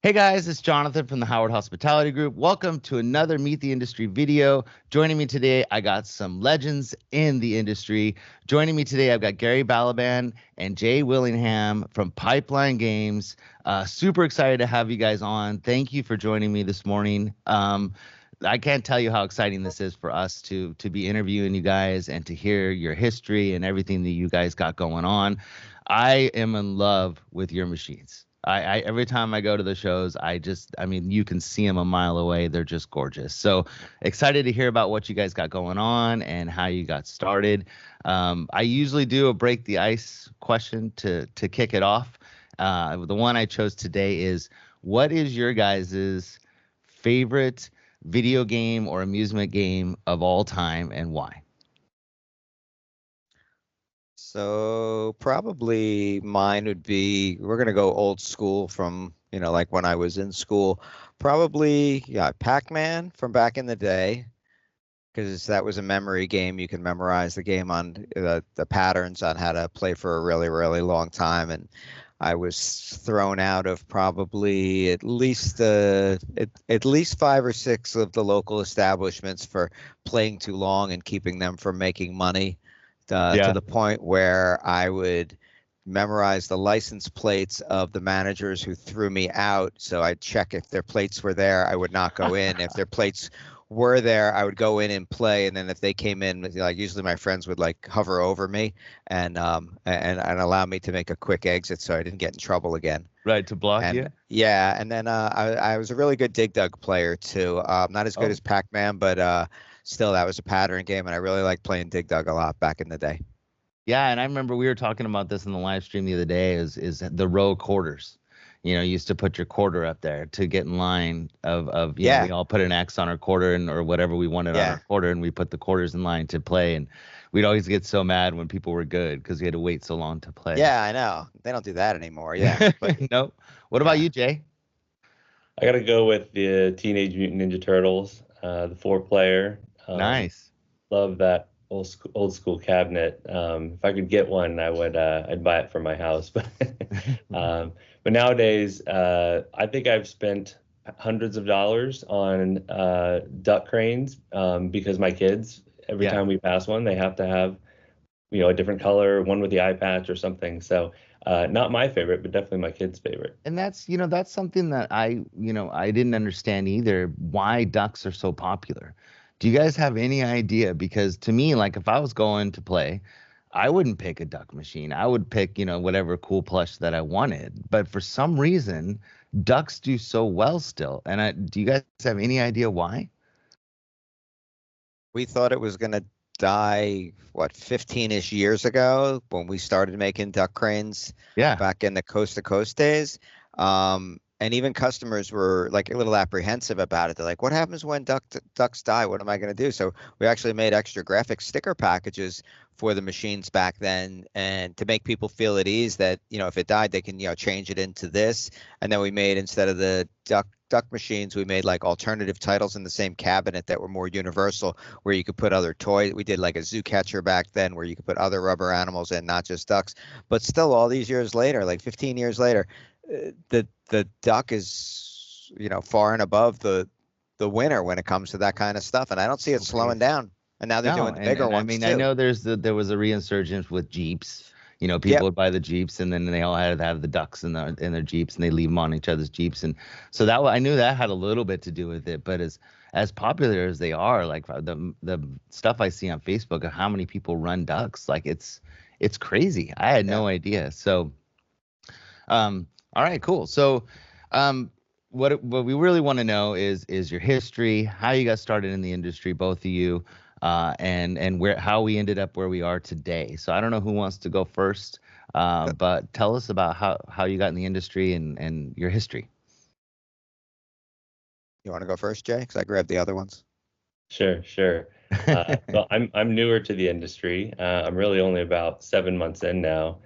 Hey guys, it's Jonathan from the Howard Hospitality Group. Welcome to another Meet the Industry video. Joining me today, I got some legends in the industry. Joining me today, I've got Gary Balaban and Jay Willingham from Pipeline Games. Super excited to have you guys on. Thank you for joining me this morning. I can't tell you how exciting this is for us to be interviewing you guys and to hear your history and everything that you guys got going on. I am in love with your machines. I every time I go to the shows, I mean, you can see them a mile away. They're just gorgeous. So excited to hear about what you guys got going on and how you got started. I usually do a break the ice question to kick it off. The one I chose today is, what is your guys's favorite video game or amusement game of all time and why? So probably mine would be, we're gonna go old school from, like when I was in school. Probably, yeah, Pac-Man from back in the day, because that was a memory game. You can memorize the game on the patterns on how to play for a really, really long time. And I was thrown out of probably at least five or six of the local establishments for playing too long and keeping them from making money, to Yeah. the point where I would memorize the license plates of the managers who threw me out. So I'd check if their plates were there. I would not go in. If their plates were there, I would go in and play. And then if they came in, like usually my friends would like hover over me and allow me to make a quick exit so I didn't get in trouble again. Right, to block you? And yeah, and then I was a really good Dig Dug player too. Not as good Oh. as Pac-Man, but still that was a pattern game, and I really liked playing Dig Dug a lot back in the day. Yeah, and I remember we were talking about this in the live stream the other day is the row quarters. You used to put your quarter up there to get in line of we Yeah, all put an X on our quarter and or whatever we wanted on our yeah, quarter, and we put the quarters in line to play, and we'd always get so mad when people were good because we had to wait so long to play. yeah. I know they don't do that anymore. Yeah, but No. What about yeah. you, Jay? I gotta go with the Teenage Mutant Ninja Turtles, the four player. Nice. Love that old school cabinet. If I could get one, I'd buy it for my house. But nowadays, I think I've spent hundreds of dollars on duck cranes, because my kids, every Yeah. time we pass one, they have to have a different color, one with the eye patch or something. So not my favorite, but definitely my kids' favorite. And that's something that I didn't understand either, why ducks are so popular. Do you guys have any idea? Because to me, like if I was going to play, I wouldn't pick a duck machine. I would pick, whatever cool plush that I wanted. But for some reason, ducks do so well still. And do you guys have any idea why? We thought it was gonna die, what, 15-ish years ago when we started making duck cranes Yeah. back in the coast to coast days. And even customers were like a little apprehensive about it. They're like, "What happens when ducks die? What am I going to do?" So we actually made extra graphic sticker packages for the machines back then, and to make people feel at ease that if it died, they can change it into this. And then we made, instead of the duck machines, we made like alternative titles in the same cabinet that were more universal, where you could put other toys. We did like a zoo catcher back then, where you could put other rubber animals in, not just ducks. But still, all these years later, like 15 years later, the duck is far and above the winner when it comes to that kind of stuff, and I don't see it slowing down. And now they're No, doing the bigger and I ones mean, I too. know there was a resurgence with Jeeps. People Yep. would buy the Jeeps, and then they all had to have the ducks in their Jeeps, and they leave them on each other's Jeeps, and so I knew that had a little bit to do with it. But as popular as they are, like the stuff I see on Facebook of how many people run ducks, like it's crazy. I had Yeah. no idea. So, all right, cool. So, what we really want to know is your history, how you got started in the industry, both of you, and where how we ended up where we are today. So I don't know who wants to go first, but tell us about how you got in the industry and your history. You want to go first, Jay? Because I grabbed the other ones. Sure, sure. Well, I'm newer to the industry. I'm really only about 7 months in now,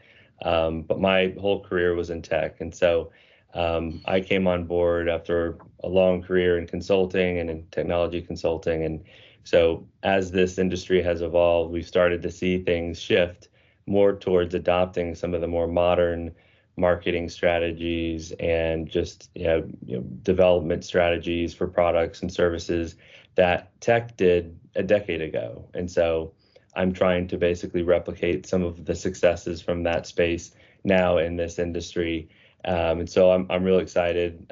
but my whole career was in tech, and so I came on board after a long career in consulting and in technology consulting. And so as this industry has evolved, we've started to see things shift more towards adopting some of the more modern marketing strategies and just development strategies for products and services that tech did a decade ago. And so I'm trying to basically replicate some of the successes from that space now in this industry. And so I'm really excited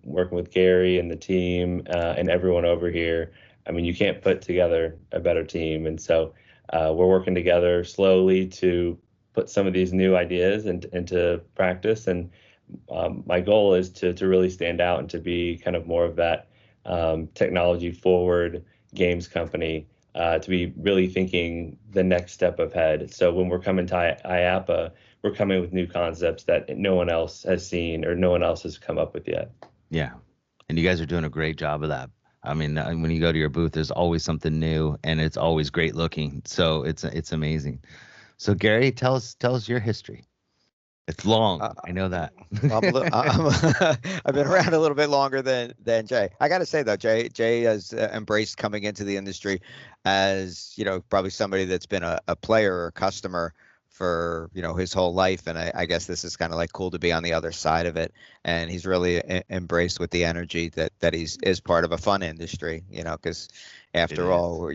working with Gary and the team and everyone over here. I mean, you can't put together a better team. And so we're working together slowly to put some of these new ideas into practice. And my goal is to really stand out and to be kind of more of that technology forward games company, to be really thinking the next step ahead. So when we're coming to IAPA, we're coming with new concepts that no one else has seen or no one else has come up with yet. Yeah. And you guys are doing a great job of that. I mean, when you go to your booth, there's always something new and it's always great looking. So it's amazing. So Gary, tell us your history. It's long. I know that. I've been around a little bit longer than Jay. I got to say though, Jay has embraced coming into the industry as, probably somebody that's been a player or customer for, his whole life. And I guess this is kind of like cool to be on the other side of it. And he's really embraced with the energy that is part of a fun industry, because after all,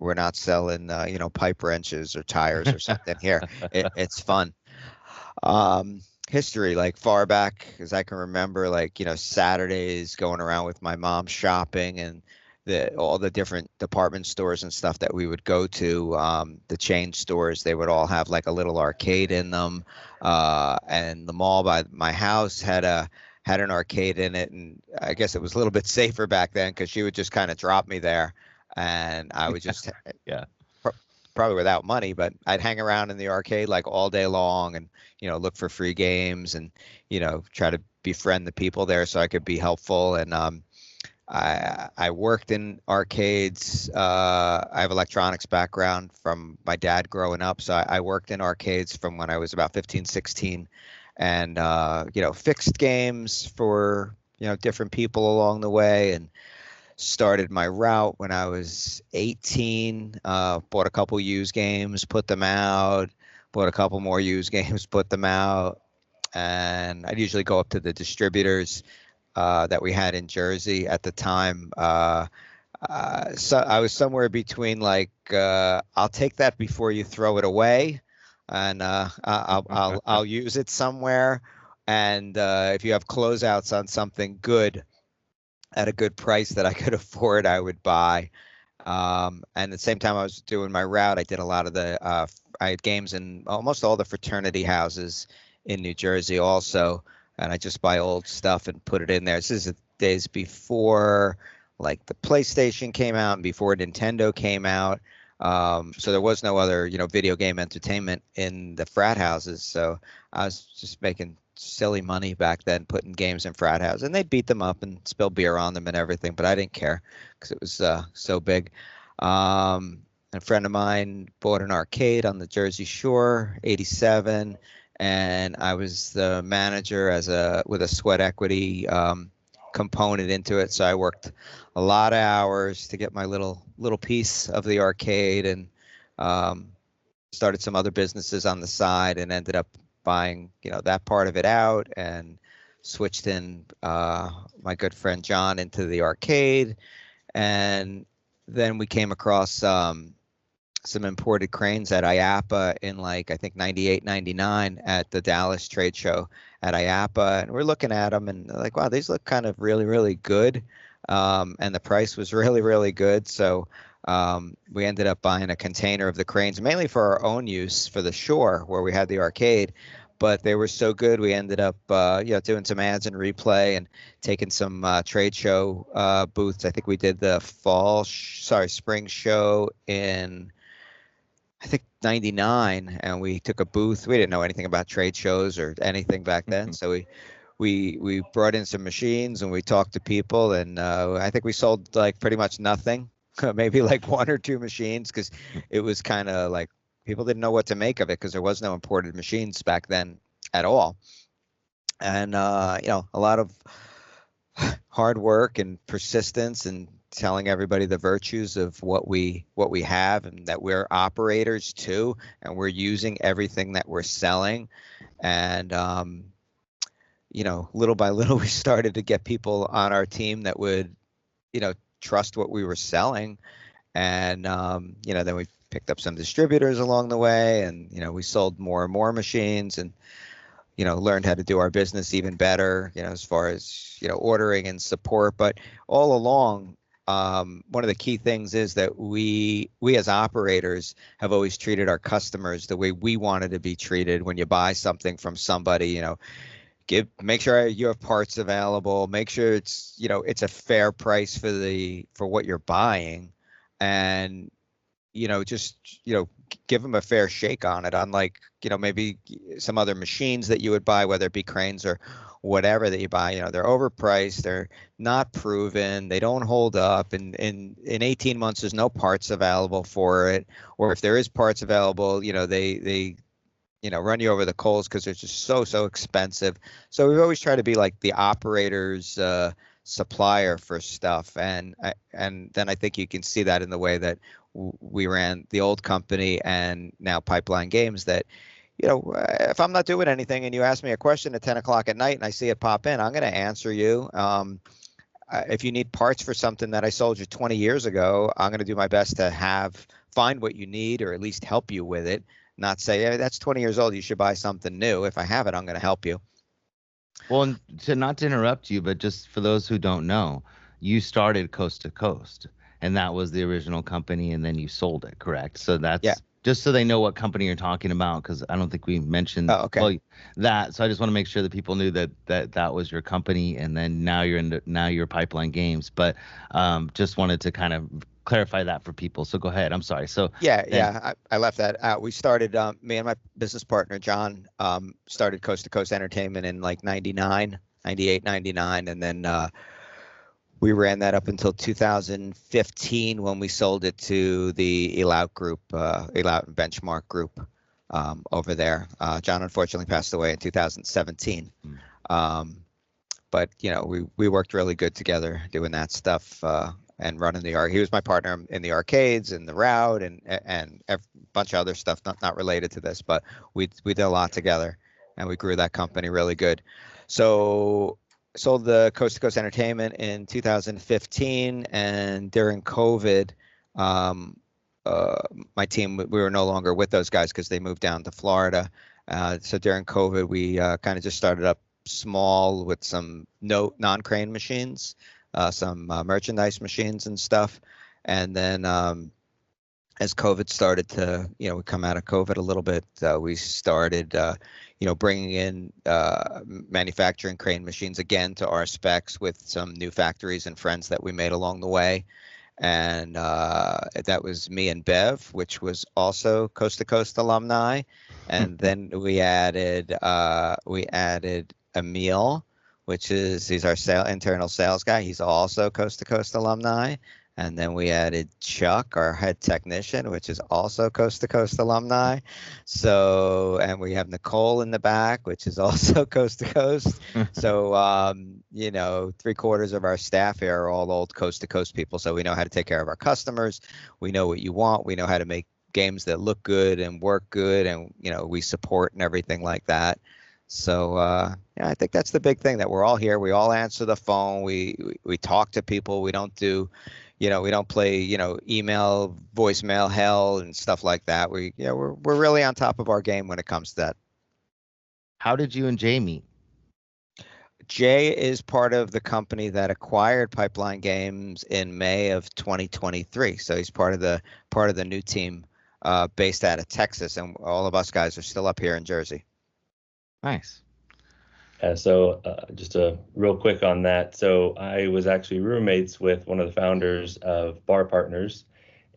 we're not selling, pipe wrenches or tires or something here. It's fun. History, like far back as I can remember, like, Saturdays going around with my mom shopping and all the different department stores and stuff that we would go to, the chain stores, they would all have like a little arcade in them. And the mall by my house had an arcade in it. And I guess it was a little bit safer back then because she would just kind of drop me there and I would just, probably without money, but I'd hang around in the arcade like all day long and, look for free games and, try to befriend the people there so I could be helpful. And, I worked in arcades. I have electronics background from my dad growing up. So I worked in arcades from when I was about 15, 16 and, fixed games for, different people along the way and started my route when I was 18, bought a couple used games, put them out, bought a couple more used games, put them out. And I'd usually go up to the distributors that we had in Jersey at the time. So I was somewhere between like, I'll take that before you throw it away, and I'll use it somewhere. And if you have closeouts on something good at a good price that I could afford, I would buy. And at the same time I was doing my route, I did a lot of I had games in almost all the fraternity houses in New Jersey also. And I just buy old stuff and put it in there. This is the days before like the PlayStation came out and before Nintendo came out. So there was no other, video game entertainment in the frat houses. So I was just making silly money back then, putting games in frat houses, and they'd beat them up and spill beer on them and everything. But I didn't care because it was so big. A friend of mine bought an arcade on the Jersey Shore, 87. And I was the manager with a sweat equity component into it. So I worked a lot of hours to get my little piece of the arcade and started some other businesses on the side and ended up buying, that part of it out and switched in my good friend John into the arcade. And then we came across some imported cranes at IAPA in like, I think 98, 99 at the Dallas trade show at IAPA. And we're looking at them and like, wow, these look kind of really, really good. And the price was really, really good. So we ended up buying a container of the cranes, mainly for our own use for the shore where we had the arcade. But they were so good, we ended up doing some ads and replay and taking some trade show booths. I think we did the spring show in, I think 99, and we took a booth. We didn't know anything about trade shows or anything back then. So we brought in some machines and we talked to people, and I think we sold like pretty much nothing, maybe like one or two machines, because it was kind of like people didn't know what to make of it because there was no imported machines back then at all. And, a lot of hard work and persistence and telling everybody the virtues of what we have, and that we're operators too, and we're using everything that we're selling. And little by little, we started to get people on our team that would, trust what we were selling. And then we picked up some distributors along the way, and we sold more and more machines, and learned how to do our business even better, as far as ordering and support. But all along, one of the key things is that we as operators have always treated our customers the way we wanted to be treated. When you buy something from somebody, make sure you have parts available, make sure it's a fair price for what you're buying, and just give them a fair shake on it. Unlike maybe some other machines that you would buy, whether it be cranes or whatever that you buy, they're overpriced, they're not proven, they don't hold up, and in 18 months there's no parts available for it, or if there is parts available, they run you over the coals because they're just so expensive. So we've always tried to be like the operator's supplier for stuff, and then I think you can see that in the way that we ran the old company and now Pipeline Games. That if I'm not doing anything and you ask me a question at 10 o'clock at night and I see it pop in, I'm going to answer you. If you need parts for something that I sold you 20 years ago, I'm going to do my best to find what you need, or at least help you with it. Not say, hey, that's 20 years old, you should buy something new. If I have it, I'm going to help you. Well, and not to interrupt you, but just for those who don't know, you started Coast to Coast, and that was the original company, and then you sold it, correct? So that's just so they know what company you're talking about, because I don't think we mentioned that. So I just want to make sure that people knew that was your company, and then now you're Pipeline Games. But just wanted to kind of clarify that for people. So go ahead. I'm sorry. So I left that out. We started, me and my business partner John started Coast to Coast Entertainment in like 98, 99, and then we ran that up until 2015 when we sold it to the Elout Group, Elout and Benchmark Group over there. John unfortunately passed away in 2017. But we worked really good together doing that stuff. And running he was my partner in the arcades and the route and a bunch of other stuff not related to this, but we did a lot together, and we grew that company really good. So sold the Coast to Coast Entertainment in 2015, and during COVID, my team, we were no longer with those guys because they moved down to Florida. So during COVID, we kind of just started up small with some non-crane machines. Some merchandise machines and stuff. And then as COVID started to, we come out of COVID a little bit, we started, bringing in manufacturing crane machines again to our specs with some new factories and friends that we made along the way. And that was me and Bev, which was also Coast to Coast alumni. And then we added Emil, he's our internal sales guy. He's also Coast to Coast alumni. And then we added Chuck, our head technician, which is also Coast to Coast alumni. So, and we have Nicole in the back, which is also Coast to Coast. So, 3/4 of our staff here are all old Coast to Coast people. So we know how to take care of our customers. We know what you want. We know how to make games that look good and work good. And, we support and everything like that. So I think that's the big thing, that we're all here. We all answer the phone. We talk to people. We don't do, we don't play, email, voicemail hell and stuff like that. We're really on top of our game when it comes to that. How did you and Jay meet? Jay is part of the company that acquired Pipeline Games in May of 2023. So he's part of the new team based out of Texas, and all of us guys are still up here in Jersey. Nice. So just a real quick on that. So I was actually roommates with one of the founders of Bar Partners,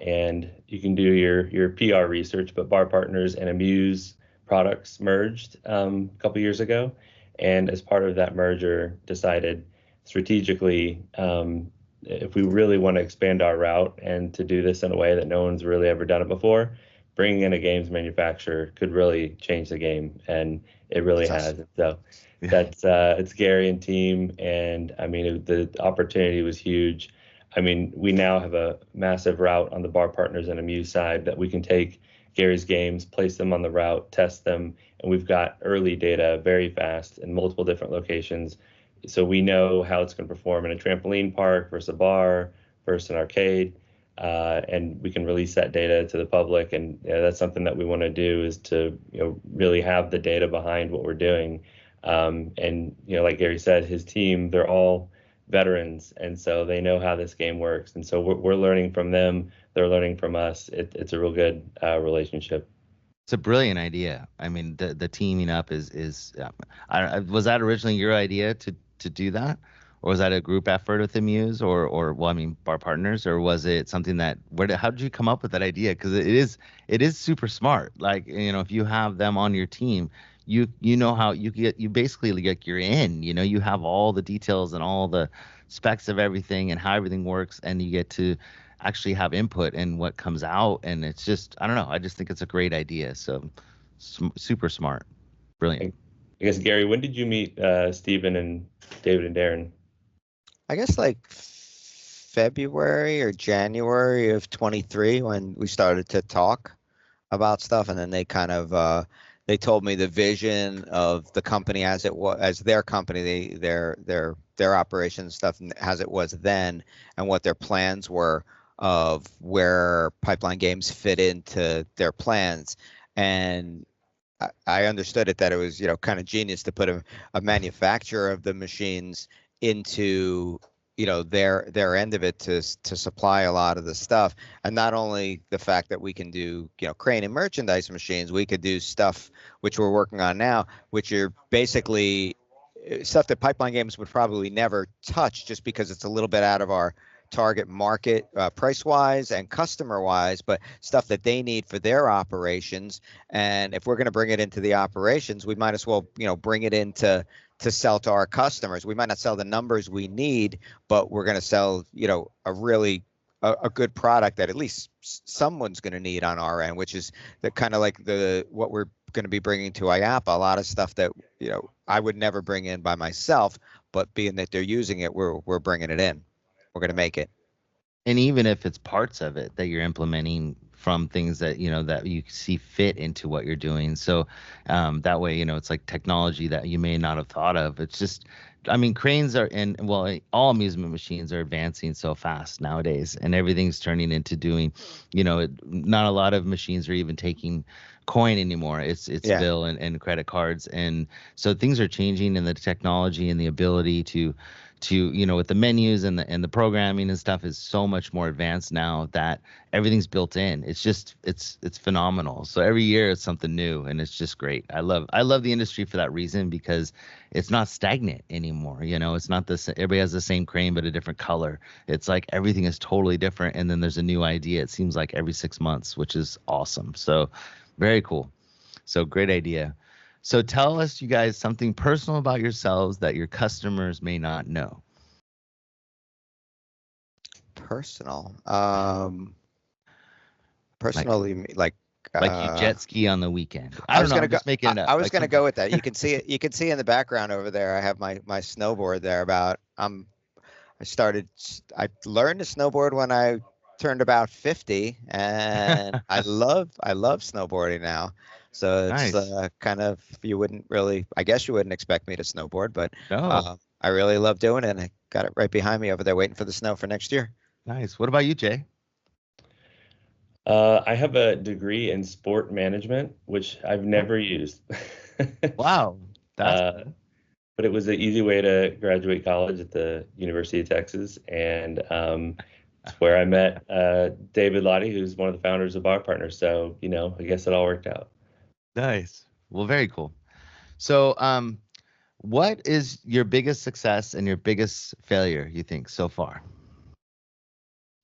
and you can do your PR research, but Bar Partners and Amuse products merged a couple years ago. And as part of that merger, decided strategically, if we really want to expand our route and to do this in a way that no one's really ever done it before, bringing in a games manufacturer could really change the game, and it really has. So that's it's Gary and team, and I mean the opportunity was huge. I mean, we now have a massive route on the bar partners and Amuse side that we can take Gary's games, place them on the route, test them, and we've got early data very fast in multiple different locations. So we know how it's going to perform in a trampoline park versus a bar versus an arcade, and we can release that data to the public. And that's something that we want to do, is to really have the data behind what we're doing. And like Gary said, his team, they're all veterans, and so they know how this game works, and so we're learning from them, they're learning from us. It's a real good relationship. It's a brilliant idea. I mean, the teaming up is was that originally your idea to do that, or was that a group effort with the Muse, or well, I mean, bar partners, or was it something that how did you come up with that idea? Because it is super smart. Like, if you have them on your team, you know how you basically, like, you're in, you have all the details and all the specs of everything and how everything works, and you get to actually have input in what comes out. And it's just, I don't know, I just think it's a great idea. So super smart. Brilliant. I guess, Gary, when did you meet Stephen and David and Darren? I guess like February or January of 23, when we started to talk about stuff, and then they kind of they told me the vision of the company as it was, as their company, their operations stuff as it was then, and what their plans were of where Pipeline Games fit into their plans. And I understood it, that it was, kind of genius to put a manufacturer of the machines into, their end of it to supply a lot of the stuff. And not only the fact that we can do, crane and merchandise machines, we could do stuff which we're working on now, which are basically stuff that Pipeline Games would probably never touch, just because it's a little bit out of our target market, price-wise and customer-wise, but stuff that they need for their operations. And if we're going to bring it into the operations, we might as well, bring it in to sell to our customers. We might not sell the numbers we need, but we're going to sell, a really a good product that at least someone's going to need on our end, which is the kind of like what we're going to be bringing to IAPA. A lot of stuff that, I would never bring in by myself, but being that they're using it, we're bringing it in. We're going to make it. And even if it's parts of it that you're implementing from things that, that you see fit into what you're doing. So that way, it's like technology that you may not have thought of. It's just, I mean, cranes are, and well, all amusement machines are advancing so fast nowadays, and everything's turning into doing, not a lot of machines are even taking coin anymore. It's bill and credit cards. And so things are changing, and the technology and the ability to with the menus and the programming and stuff is so much more advanced now that everything's built in. It's just it's phenomenal. So every year it's something new, and it's just great. I love the industry for that reason, because it's not stagnant anymore. It's not everybody has the same crane but a different color. It's like everything is totally different, and then there's a new idea. It seems like every 6 months, which is awesome. So very cool. So great idea. So tell us, you guys, something personal about yourselves that your customers may not know. Personal. Personally, like you jet ski on the weekend. I'm just making it up. I was going to go with that. You can see it. You can see in the background over there, I have my snowboard there. I learned to snowboard when I turned about 50, and I love snowboarding now. So it's nice. Kind of, I guess you wouldn't expect me to snowboard, but no. I really love doing it, and I got it right behind me over there waiting for the snow for next year. Nice. What about you, Jay? I have a degree in sport management, which I've never used. Wow. That's but it was an easy way to graduate college at the University of Texas, and it's where I met David Lottie, who's one of the founders of Bar Partners. So, I guess it all worked out. Nice. Well, very cool. So, what is your biggest success and your biggest failure, you think, so far?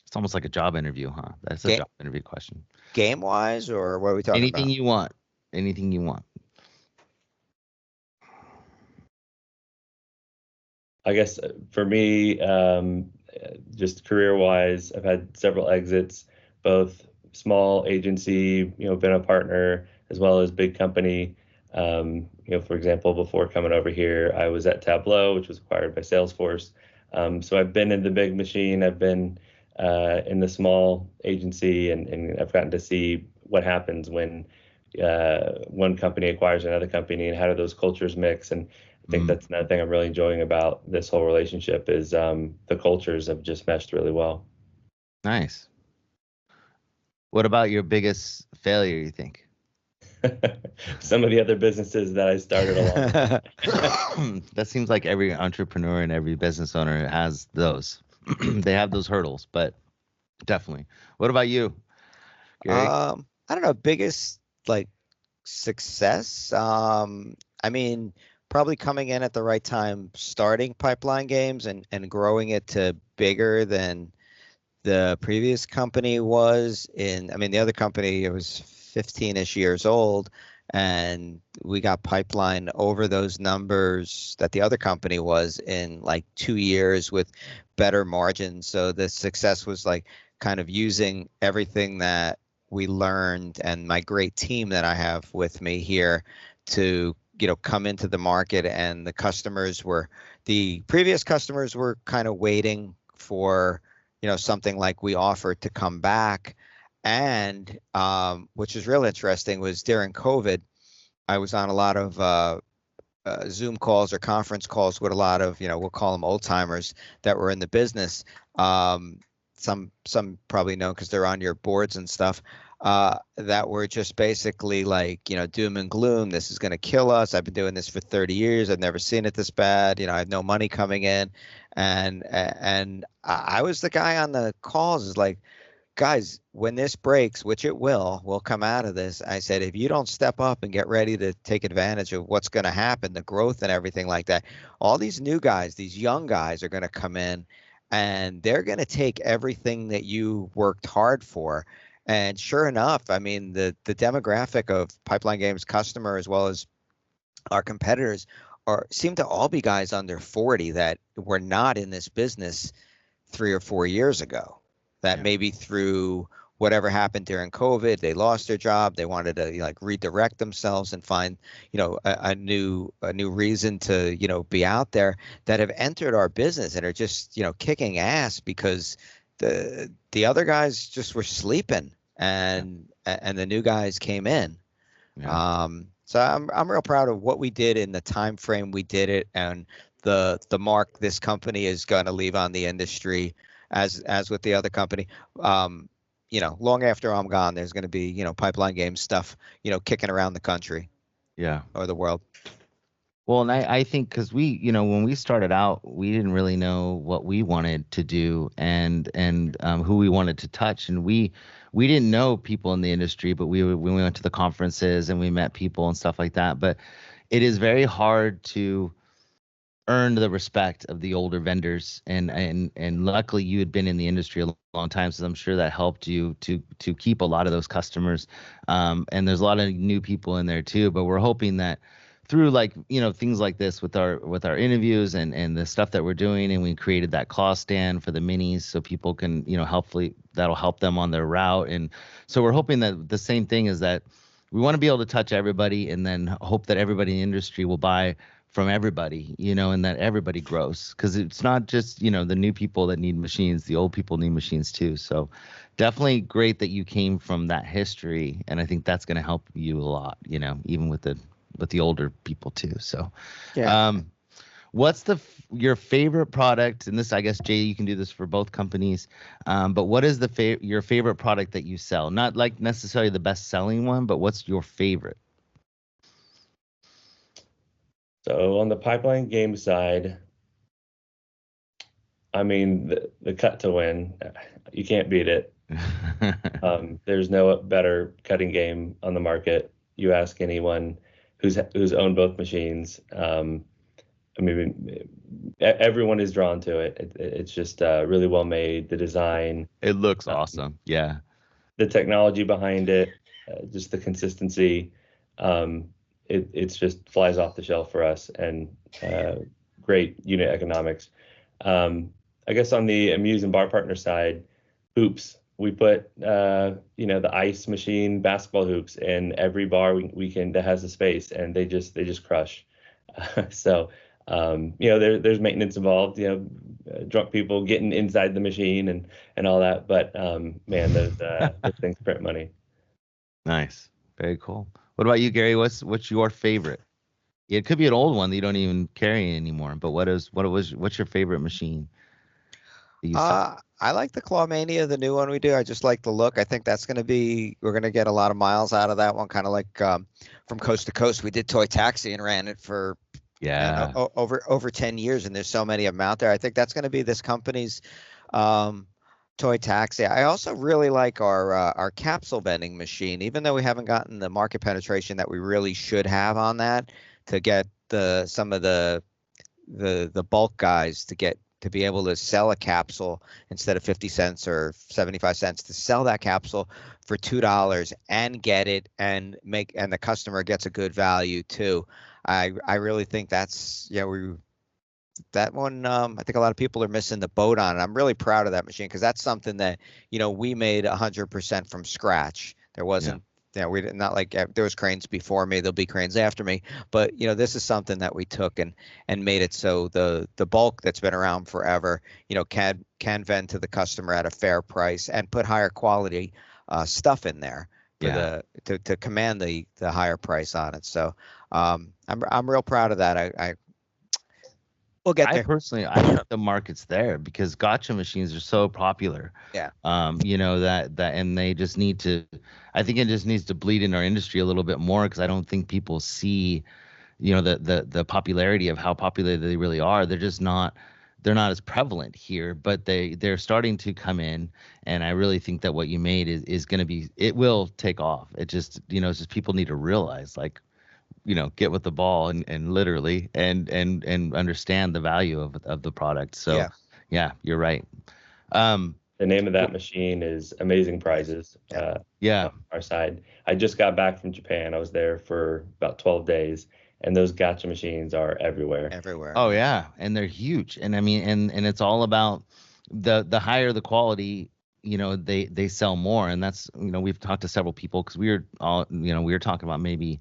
It's almost like a job interview, huh? That's a job interview question. Game-wise, or what are we talking about? Anything you want. Anything you want. I guess for me, just career-wise, I've had several exits, both small agency, been a partner, as well as big company. For example, before coming over here, I was at Tableau, which was acquired by Salesforce. So I've been in the big machine, I've been in the small agency, and I've gotten to see what happens when one company acquires another company and how do those cultures mix. And I think that's another thing I'm really enjoying about this whole relationship is the cultures have just meshed really well. Nice. What about your biggest failure, you think? Some of the other businesses that I started along. That seems like every entrepreneur and every business owner has those. They have those hurdles, but definitely. What about you, Gary? I don't know, biggest like success. I mean, probably coming in at the right time, starting Pipeline Games and growing it to bigger than the previous company was in. I mean, the other company, it was 15-ish years old, and we got Pipeline over those numbers that the other company was in like 2 years with better margins. So the success was like kind of using everything that we learned and my great team that I have with me here to, come into the market. And the previous customers were kind of waiting for, something like we offered to come back. And which is real interesting was during COVID, I was on a lot of Zoom calls or conference calls with a lot of, we'll call them old timers that were in the business. Some probably know because they're on your boards and stuff, that were just basically like, doom and gloom. This is going to kill us. I've been doing this for 30 years. I've never seen it this bad. I have no money coming in. And I was the guy on the calls is like, guys, when this breaks, which it will, we'll come out of this. I said, if you don't step up and get ready to take advantage of what's going to happen, the growth and everything like that, all these new guys, these young guys are going to come in and they're going to take everything that you worked hard for. And sure enough, I mean, the demographic of Pipeline Games customer as well as our competitors seem to all be guys under 40 that were not in this business 3 or 4 years ago. That maybe through whatever happened during COVID, they lost their job. They wanted to like redirect themselves and find, a new reason to, be out there, that have entered our business and are just, kicking ass because the other guys just were sleeping and the new guys came in. Yeah. So I'm real proud of what we did in the time frame we did it, and the mark this company is going to leave on the industry. As with the other company, long after I'm gone, there's going to be, Pipeline Games stuff, kicking around the country, or the world. Well, and I think because we, when we started out, we didn't really know what we wanted to do and who we wanted to touch, and we didn't know people in the industry, but we went to the conferences and we met people and stuff like that. But it is very hard to earn the respect of the older vendors, and luckily you had been in the industry a long time, so I'm sure that helped you to keep a lot of those customers. And there's a lot of new people in there too, but we're hoping that through things like this with our interviews and the stuff that we're doing, and we created that claw stand for the minis so people can, hopefully that'll help them on their route. And so we're hoping that the same thing is that we want to be able to touch everybody, and then hope that everybody in the industry will buy from everybody, and that everybody grows, because it's not just, the new people that need machines, the old people need machines too. So definitely great that you came from that history, and I think that's going to help you a lot, even with the older people too. So what's your favorite product? And this, I guess, Jay, you can do this for both companies, but what is your favorite product that you sell? Not like necessarily the best selling one, but what's your favorite? So on the Pipeline game side, I mean, the cut to win, you can't beat it. There's no better cutting game on the market. You ask anyone who's owned both machines. I mean, everyone is drawn to it. It's just really well made. The design. It looks awesome. Yeah. The technology behind it, just the consistency. It's just flies off the shelf for us, and great unit economics. I guess on the Amuse and Bar Partner side, hoops. We put the ice machine basketball hoops in every bar we can that has a space, and they just crush. So there's maintenance involved, drunk people getting inside the machine and all that. But man, those things print money. Nice. Very cool. What about you, Gary? What's your favorite? It could be an old one that you don't even carry anymore, but what's your favorite machine that you sell? I like the Clawmania, the new one we do. I just like the look. I think we're going to get a lot of miles out of that one, kind of like from coast to coast. We did Toy Taxi and ran it for over 10 years, and there's so many of them out there. I think that's going to be this company's Toy Taxi. I also really like our capsule vending machine, even though we haven't gotten the market penetration that we really should have on that to get some of the bulk guys to be able to sell a capsule instead of 50 cents or 75 cents, to sell that capsule for $2 and get it and the customer gets a good value too. I really think that's that one. I think a lot of people are missing the boat on it. I'm really proud of that machine because that's something that we made 100% from scratch. There wasn't. We did not like there was cranes before me. There'll be cranes after me, but this is something that we took and made it so the bulk that's been around forever, can vend to the customer at a fair price and put higher quality stuff in there for to command the higher price on it. So I'm real proud of that. We'll get there. I think the market's there because gotcha machines are so popular. Yeah. That and they just need to. I think it just needs to bleed in our industry a little bit more because I don't think people see, the popularity of how popular they really are. They're just not. They're not as prevalent here, but they're starting to come in, and I really think that what you made is going to be. It will take off. It just it's just people need to realize get with the ball and literally and understand the value of the product. So yeah, you're right. The name of that machine is Amazing Prizes. On our side. I just got back from Japan. I was there for about 12 days, and those gotcha machines are everywhere. Oh yeah, and they're huge. And I mean, and it's all about the higher the quality, they sell more. And that's we've talked to several people because we were talking about maybe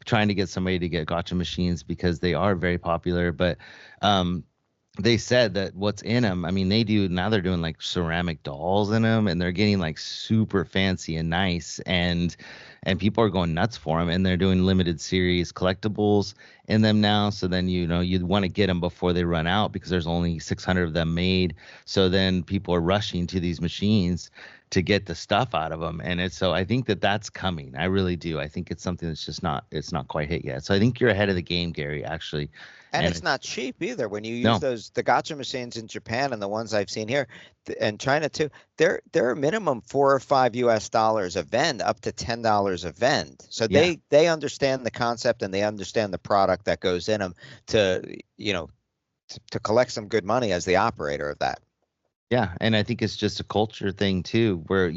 trying to get somebody to get gotcha machines because they are very popular. But they said that what's in them, I mean, they're doing like ceramic dolls in them, and they're getting like super fancy and nice, and people are going nuts for them, and they're doing limited series collectibles in them now. So then you'd want to get them before they run out because there's only 600 of them made. So then people are rushing to these machines to get the stuff out of them. And so I think that's coming. I really do. I think it's something that's just it's not quite hit yet. So I think you're ahead of the game, Gary, actually. And it's not cheap either. When you use the gotcha machines in Japan and the ones I've seen here and China too, they're a minimum $4 or $5 US a vend, up to $10 a vend. So they understand the concept and they understand the product that goes in them to collect some good money as the operator of that. Yeah, and I think it's just a culture thing too, where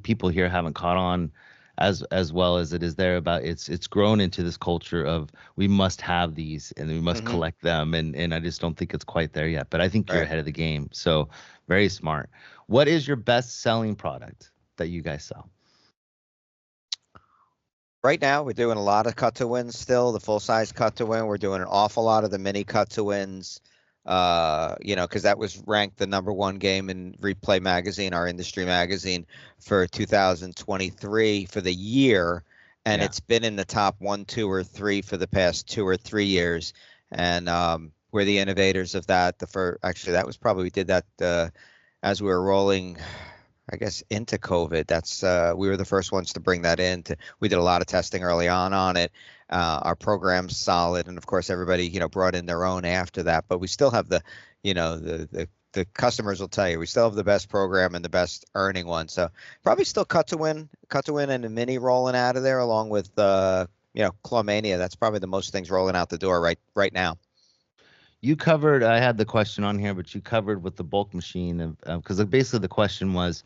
people here haven't caught on as well as it is there about it's grown into this culture of we must have these and we must collect them, and I just don't think it's quite there yet. But I think you're ahead of the game, so very smart. What is your best selling product that you guys sell? Right now, we're doing a lot of cut-to-wins still, the full-size cut-to-win. We're doing an awful lot of the mini cut-to-wins. Because that was ranked the #1 game in Replay Magazine, our industry magazine, for 2023 for the year, and it's been in the top 1, 2, or 3 for the past 2 or 3 years. And we're the innovators of that. That was probably we did that as we were rolling, I guess, into COVID. That's we were the first ones to bring that in. We did a lot of testing early on it. Our program's solid, and of course everybody brought in their own after that, but we still have the customers will tell you we still have the best program and the best earning one. So probably still cut to win and a mini rolling out of there, along with Clawmania. That's probably the most things rolling out the door right now. You covered, I had the question on here, but you covered with the bulk machine, because basically the question was,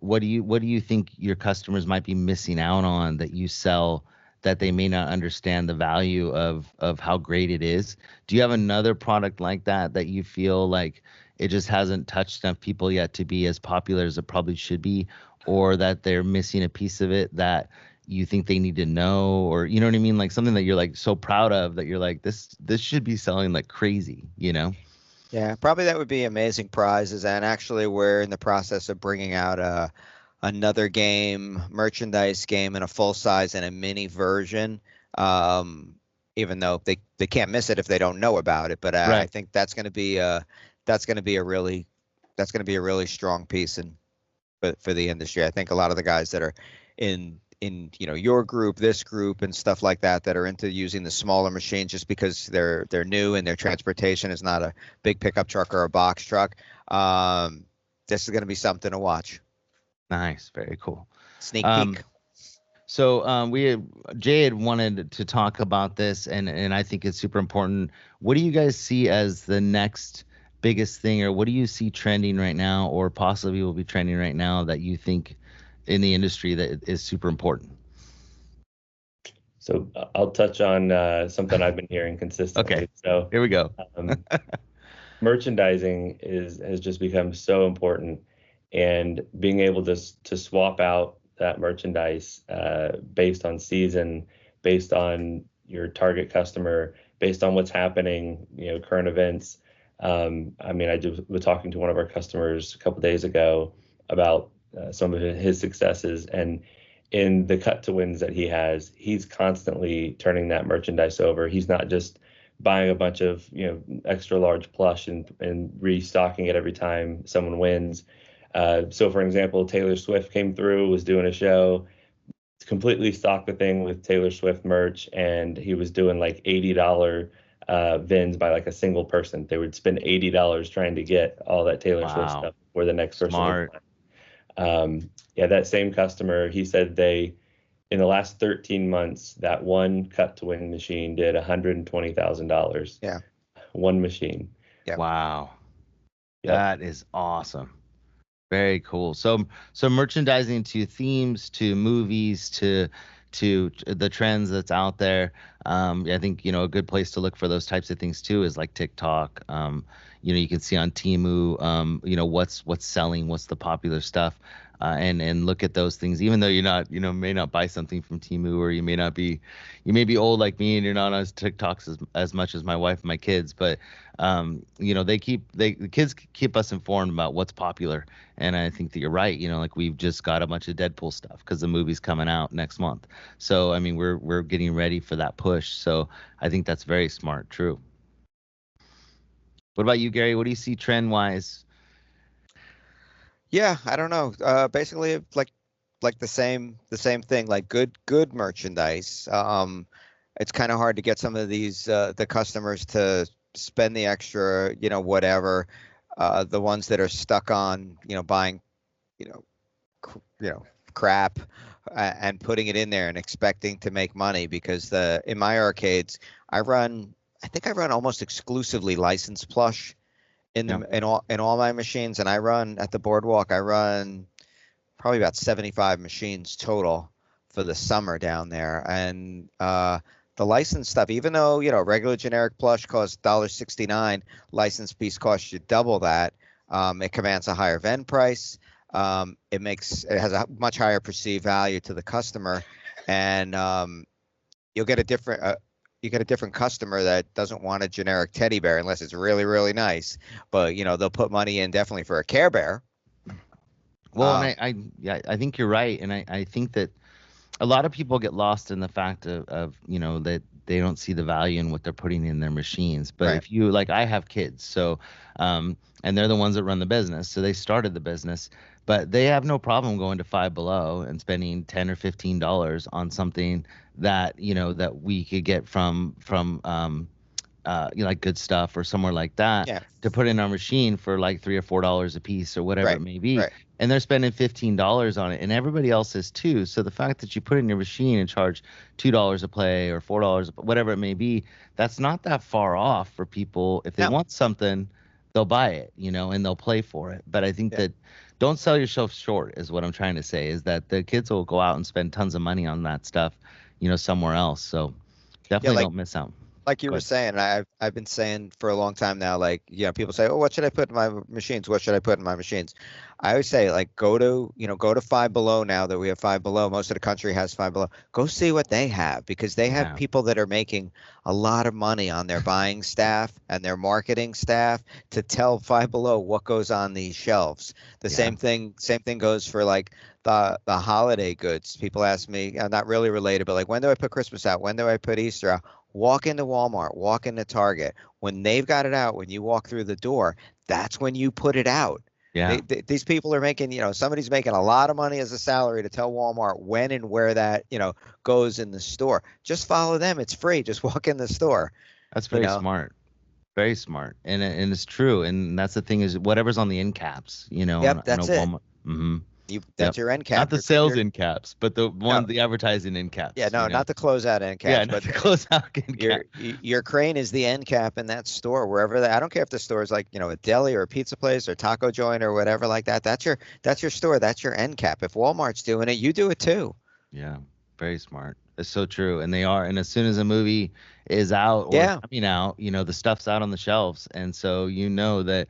what do you think your customers might be missing out on that you sell that they may not understand the value of how great it is? Do you have another product like that you feel like it just hasn't touched enough people yet to be as popular as it probably should be, or that they're missing a piece of it that you think they need to know, or you know what I mean, like something that you're like so proud of that you're like this should be selling like crazy, you know? Yeah, probably that would be amazing prizes. And actually, we're in the process of bringing out another game, merchandise game, in a full size and a mini version. Even though they can't miss it if they don't know about it, but I Right. think that's going to be a really strong piece for the industry. I think a lot of the guys that are in your group, this group, and stuff like that are into using the smaller machines just because they're new and their transportation is not a big pickup truck or a box truck. This is going to be something to watch. Nice, very cool. Sneak peek. So Jay had wanted to talk about this, and I think it's super important. What do you guys see as the next biggest thing, or what do you see trending right now, or possibly will be trending right now that you think in the industry that is super important? So I'll touch on something I've been hearing consistently. Okay. So here we go. Merchandising has just become so important, and being able to swap out that merchandise based on season, based on your target customer, based on what's happening, current events. I mean, I just was talking to one of our customers a couple days ago about some of his successes, and in the cut to wins that he has, he's constantly turning that merchandise over. He's not just buying a bunch of extra large plush and restocking it every time someone wins. So for example, Taylor Swift came through, was doing a show, completely stocked the thing with Taylor Swift merch, and he was doing like $80 VINs by like a single person. They would spend $80 trying to get all that Taylor Swift stuff before the next person would buy. Yeah, that same customer, he said in the last 13 months, that one cut to win machine did $120,000. Yeah. One machine. Yeah. Wow. Yep. That is awesome. Very cool. So merchandising to themes, to movies, to the trends that's out there. I think a good place to look for those types of things too is like TikTok. You can see on Temu, what's selling, what's the popular stuff, and look at those things. Even though you're not, may not buy something from Temu, or you may be old like me and you're not on TikToks as much as my wife and my kids, but the kids keep us informed about what's popular. And I think that you're right. Like we've just got a bunch of Deadpool stuff because the movie's coming out next month. So I mean, we're getting ready for that push. So I think that's very smart. True. What about you, Gary? What do you see trend wise? Yeah, I don't know. Basically, like the same thing. Like good merchandise. It's kind of hard to get some of these the customers to spend the extra, whatever. The ones that are stuck on, buying, crap and putting it in there and expecting to make money, because in my arcades, I think I run almost exclusively licensed plush in all my machines, and I run at the boardwalk. I run probably about 75 machines total for the summer down there, and the licensed stuff, even though regular generic plush costs $1.69, licensed piece costs you double that. It commands a higher vend price. It has a much higher perceived value to the customer, and you'll get a different customer that doesn't want a generic teddy bear unless it's really, really nice. But they'll put money in definitely for a Care Bear. Well, and I think you're right, and I think that a lot of people get lost in the fact of that they don't see the value in what they're putting in their machines. But if you I have kids, so and they're the ones that run the business, so they started the business, but they have no problem going to Five Below and spending $10 or $15 on something that that we could get from like Good Stuff or somewhere like that, to put in our machine for like $3 or $4 a piece or whatever it may be. And they're spending $15 on it, and everybody else is too. So the fact that you put it in your machine and charge $2 a play or $4, whatever it may be, that's not that far off for people. If they want something, they'll buy it, and they'll play for it. But I think that don't sell yourself short is what I'm trying to say, is that the kids will go out and spend tons of money on that stuff, somewhere else. So definitely don't miss out. like you Go were ahead. saying, I've been saying for a long time now, like, people say, oh, what should I put in my machines? What should I put in my machines? I always say, like, go to Five Below now that we have Five Below. Most of the country has Five Below. Go see what they have, because they have Yeah. people that are making a lot of money on their buying staff and their marketing staff to tell Five Below what goes on these shelves. The Yeah. same thing goes for like the holiday goods. People ask me, not really related, but like, when do I put Christmas out? When do I put Easter out? Walk into Walmart, walk into Target. When they've got it out, when you walk through the door, that's when you put it out. Yeah. These people are making, somebody's making a lot of money as a salary to tell Walmart when and where that, goes in the store. Just follow them. It's free. Just walk in the store, That's you very know. smart. Very smart. And it's true. And that's the thing is whatever's on the end caps, Yep, on a that's it. Walmart. Mm-hmm. That's Yep. your end Not cap. the sales end caps, but No, the advertising end yeah, caps, no, not the closeout end Yeah, caps, not but the closeout end cap. your crane is the end cap in that store, wherever that. I don't care if the store is like, a deli or a pizza place or taco joint or whatever like that. That's your store. That's your end cap. If Walmart's doing it, you do it too. Yeah, very smart. It's so true. And they are. And as soon as a movie is out or Yeah, coming out, the stuff's out on the shelves. And so that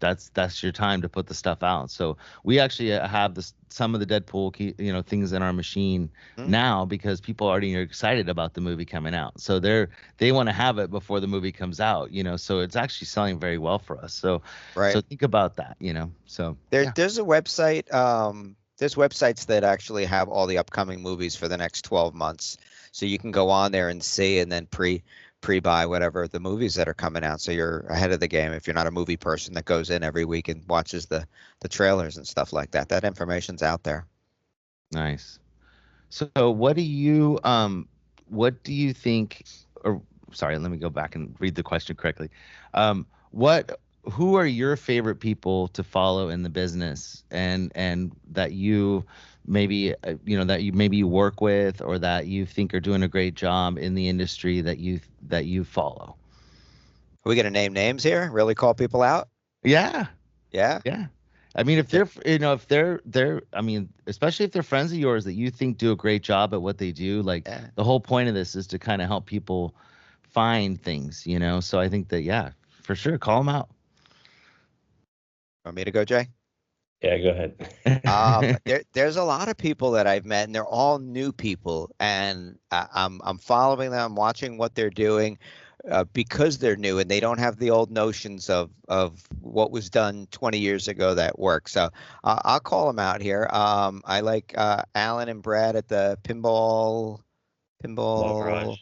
that's your time to put the stuff out. So we actually have some of the Deadpool things in our machine mm, now because people already are excited about the movie coming out. So they want to have it before the movie comes out, so it's actually selling very well for us. So right. think about that. So yeah. There's a website. There's websites that actually have all the upcoming movies for the next 12 months. So you can go on there and see, and then pre-buy whatever the movies that are coming out. So you're ahead of the game if you're not a movie person that goes in every week and watches the trailers and stuff like that. That information's out there. Nice. So what do you think, or sorry, let me go back and read the question correctly. What who are your favorite people to follow in the business and that you maybe that you maybe work with or that you think are doing a great job in the industry that you follow? Are we gonna name names here? Really call people out? Yeah. Yeah. Yeah. I mean, I mean, especially if they're friends of yours that you think do a great job at what they do, like Yeah. the whole point of this is to kind of help people find things. So I think that, yeah, for sure, call them out. Want me to go, Jay? Yeah, go ahead. There's a lot of people that I've met, and they're all new people, and I'm following them, watching what they're doing, because they're new and they don't have the old notions of what was done 20 years ago that works. So I'll call them out here. I like Alan and Brad at the Ball garage. pinball.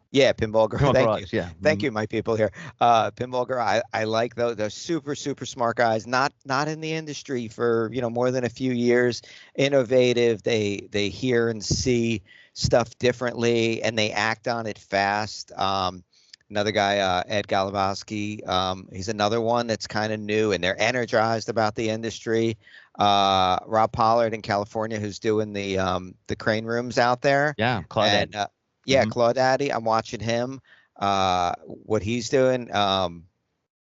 Yeah, Pinball Girl. Come Thank you. across, yeah. Thank you, my people here. Pinball Girl. I like those. They're super, super smart guys. Not in the industry for, more than a few years. Innovative. They hear and see stuff differently and they act on it fast. Another guy, Ed Galabowski. He's another one that's kind of new and they're energized about the industry. Rob Pollard in California, who's doing the crane rooms out there. Yeah, Claudette. And yeah, Mhm. Claudaddy, I'm watching him. What he's doing.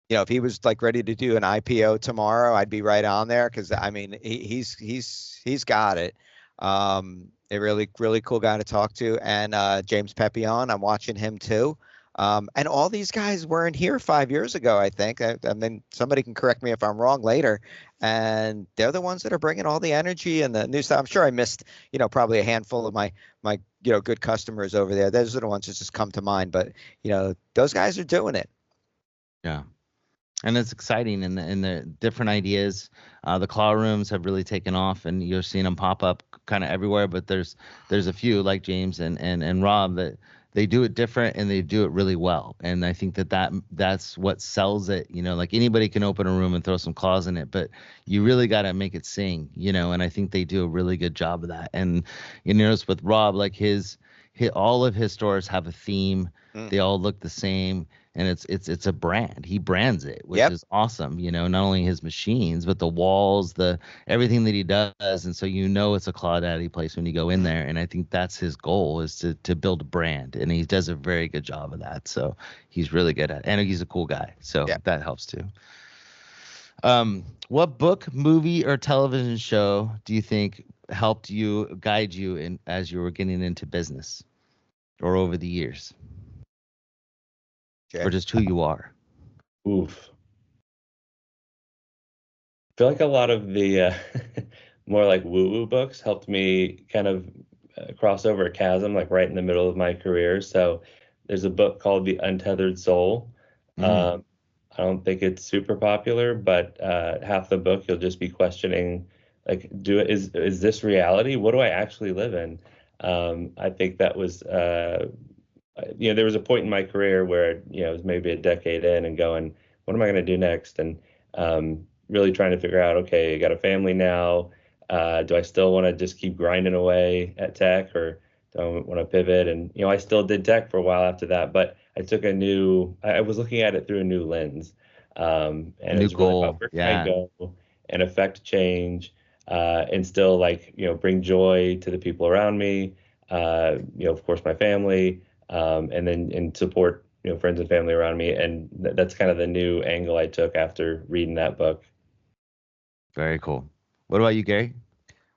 If he was like ready to do an IPO tomorrow, I'd be right on there because I mean he's got it. A really really cool guy to talk to, and James Pepion, I'm watching him too. And all these guys weren't here 5 years ago, I think. I mean, somebody can correct me if I'm wrong later. And they're the ones that are bringing all the energy and the new stuff. I'm sure I missed, probably a handful of my good customers over there. Those are the ones that just come to mind. But those guys are doing it. Yeah. And it's exciting, and the different ideas. The claw rooms have really taken off, and you're seeing them pop up kind of everywhere. But there's a few like James and Rob that they do it different and they do it really well. And I think that's what sells it. Like anybody can open a room and throw some claws in it, but you really got to make it sing. And I think they do a really good job of that. And you notice with Rob, like all of his stores have a theme. They all look the same, and it's a brand. He brands it, which is awesome. Not only his machines, but the walls, everything that he does. And so it's a Claudaddy place when you go in there. And I think that's his goal, is to build a brand, and he does a very good job of that. So he's really good at it. And he's a cool guy, so that helps too. What book, movie, or television show do you think helped you guide you as you were getting into business or over the years? Jay? or just who you are? Oof. I feel like a lot of the more like woo-woo books helped me kind of cross over a chasm, like right in the middle of my career. So there's a book called The Untethered Soul. Mm. I don't think it's super popular, but half the book you'll just be questioning, like, is this reality? What do I actually live in? I think that was, there was a point in my career where, it was maybe a decade in and going, what am I going to do next? And really trying to figure out, okay, I got a family now. Do I still want to just keep grinding away at tech, or do I want to pivot? And, I still did tech for a while after that, but I was looking at it through a new lens. And it New was really about goal. where can I Yeah. go and affect change, and still bring joy to the people around me, of course, my family, and support, friends and family around me. And that's kind of the new angle I took after reading that book. Very cool. What about you, Gary?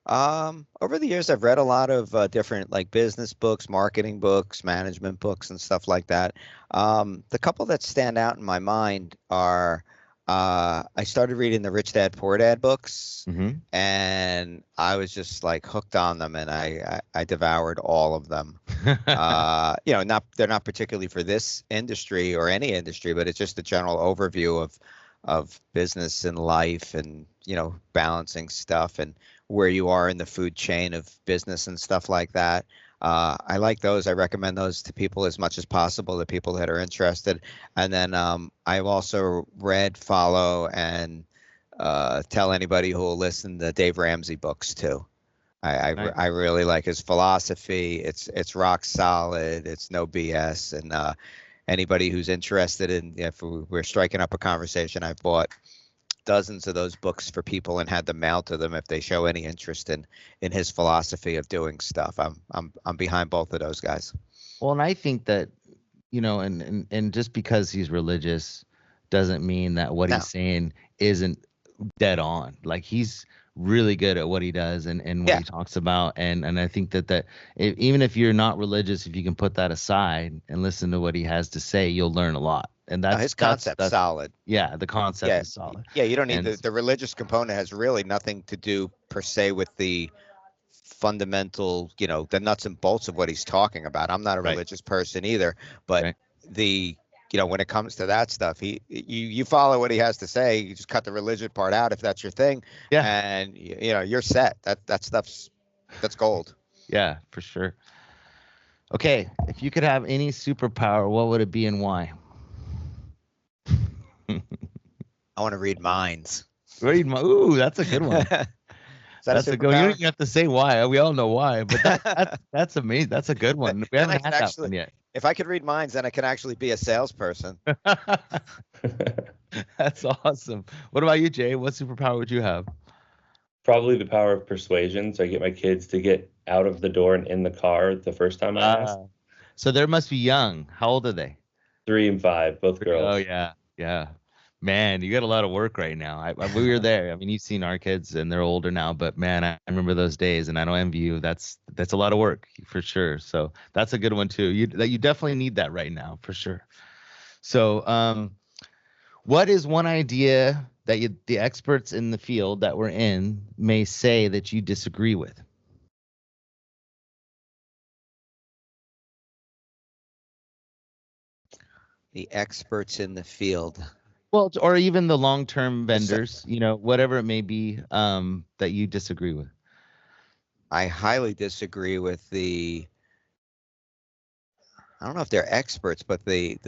Over the years, I've read a lot of different like business books, marketing books, management books, and stuff like that. The couple that stand out in my mind are I started reading the Rich Dad Poor Dad books, Mm-hmm. and I was just like hooked on them, and I devoured all of them. They're not particularly for this industry or any industry, but it's just a general overview of business and life, and balancing stuff and where you are in the food chain of business and stuff like that. I like those. I recommend those to people as much as possible, the people that are interested. And then I've also read, follow, and tell anybody who will listen the Dave Ramsey books too. Nice. I really like his philosophy. It's rock solid. It's no BS. And anybody who's interested in, if we're striking up a conversation, I've bought dozens of those books for people and had them mail to them if they show any interest in his philosophy of doing stuff. I'm behind both of those guys. Well, and I think that, and just because he's religious doesn't mean that what No. he's saying isn't dead on. Like, he's really good at what he does and what Yeah. he talks about. And I think that even if you're not religious, if you can put that aside and listen to what he has to say, you'll learn a lot. And His concept's solid. Yeah, the concept is solid. Yeah, you don't need And the religious component has really nothing to do per se with the fundamental, the nuts and bolts of what he's talking about. I'm not a Right. religious person either, but Right. when it comes to that stuff, you follow what he has to say. You just cut the religion part out if that's your thing. Yeah. And you're set. That's gold. Yeah, for sure. Okay, if you could have any superpower, what would it be and why? I want to read minds. Ooh, that's a good one. That's a good one. You don't even have to say why. We all know why, but that's amazing. That's a good one. We haven't had that one yet. If I could read minds, then I can actually be a salesperson. That's awesome. What about you, Jay? What superpower would you have? Probably the power of persuasion. So I get my kids to get out of the door and in the car the first time I ask. So they must be young. How old are they? 3 and 5, both girls. Oh, yeah. Yeah. Man, you got a lot of work right now. We were there. I mean, you've seen our kids and they're older now, but man, I remember those days and I don't envy you. That's a lot of work for sure. So that's a good one too. You definitely need that right now for sure. So, what is one idea that the experts in the field that we're in may say that you disagree with? The experts in the field. Well, or even the long-term vendors, whatever it may be, that you disagree with. I highly disagree with I don't know if they're experts, but the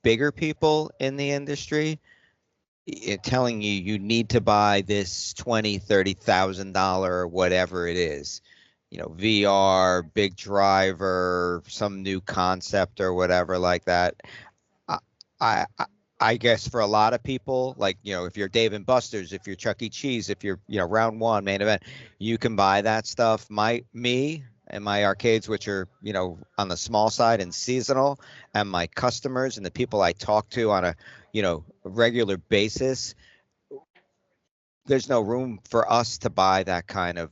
bigger people in the industry telling you need to buy this $20,000-$30,000 whatever it is, VR, big driver, some new concept or whatever like that. I guess for a lot of people, like, if you're Dave and Buster's, if you're Chuck E. Cheese, if you're, round one main event, you can buy that stuff. Me and my arcades, which are, on the small side and seasonal, and my customers and the people I talk to on a, regular basis, there's no room for us to buy that kind of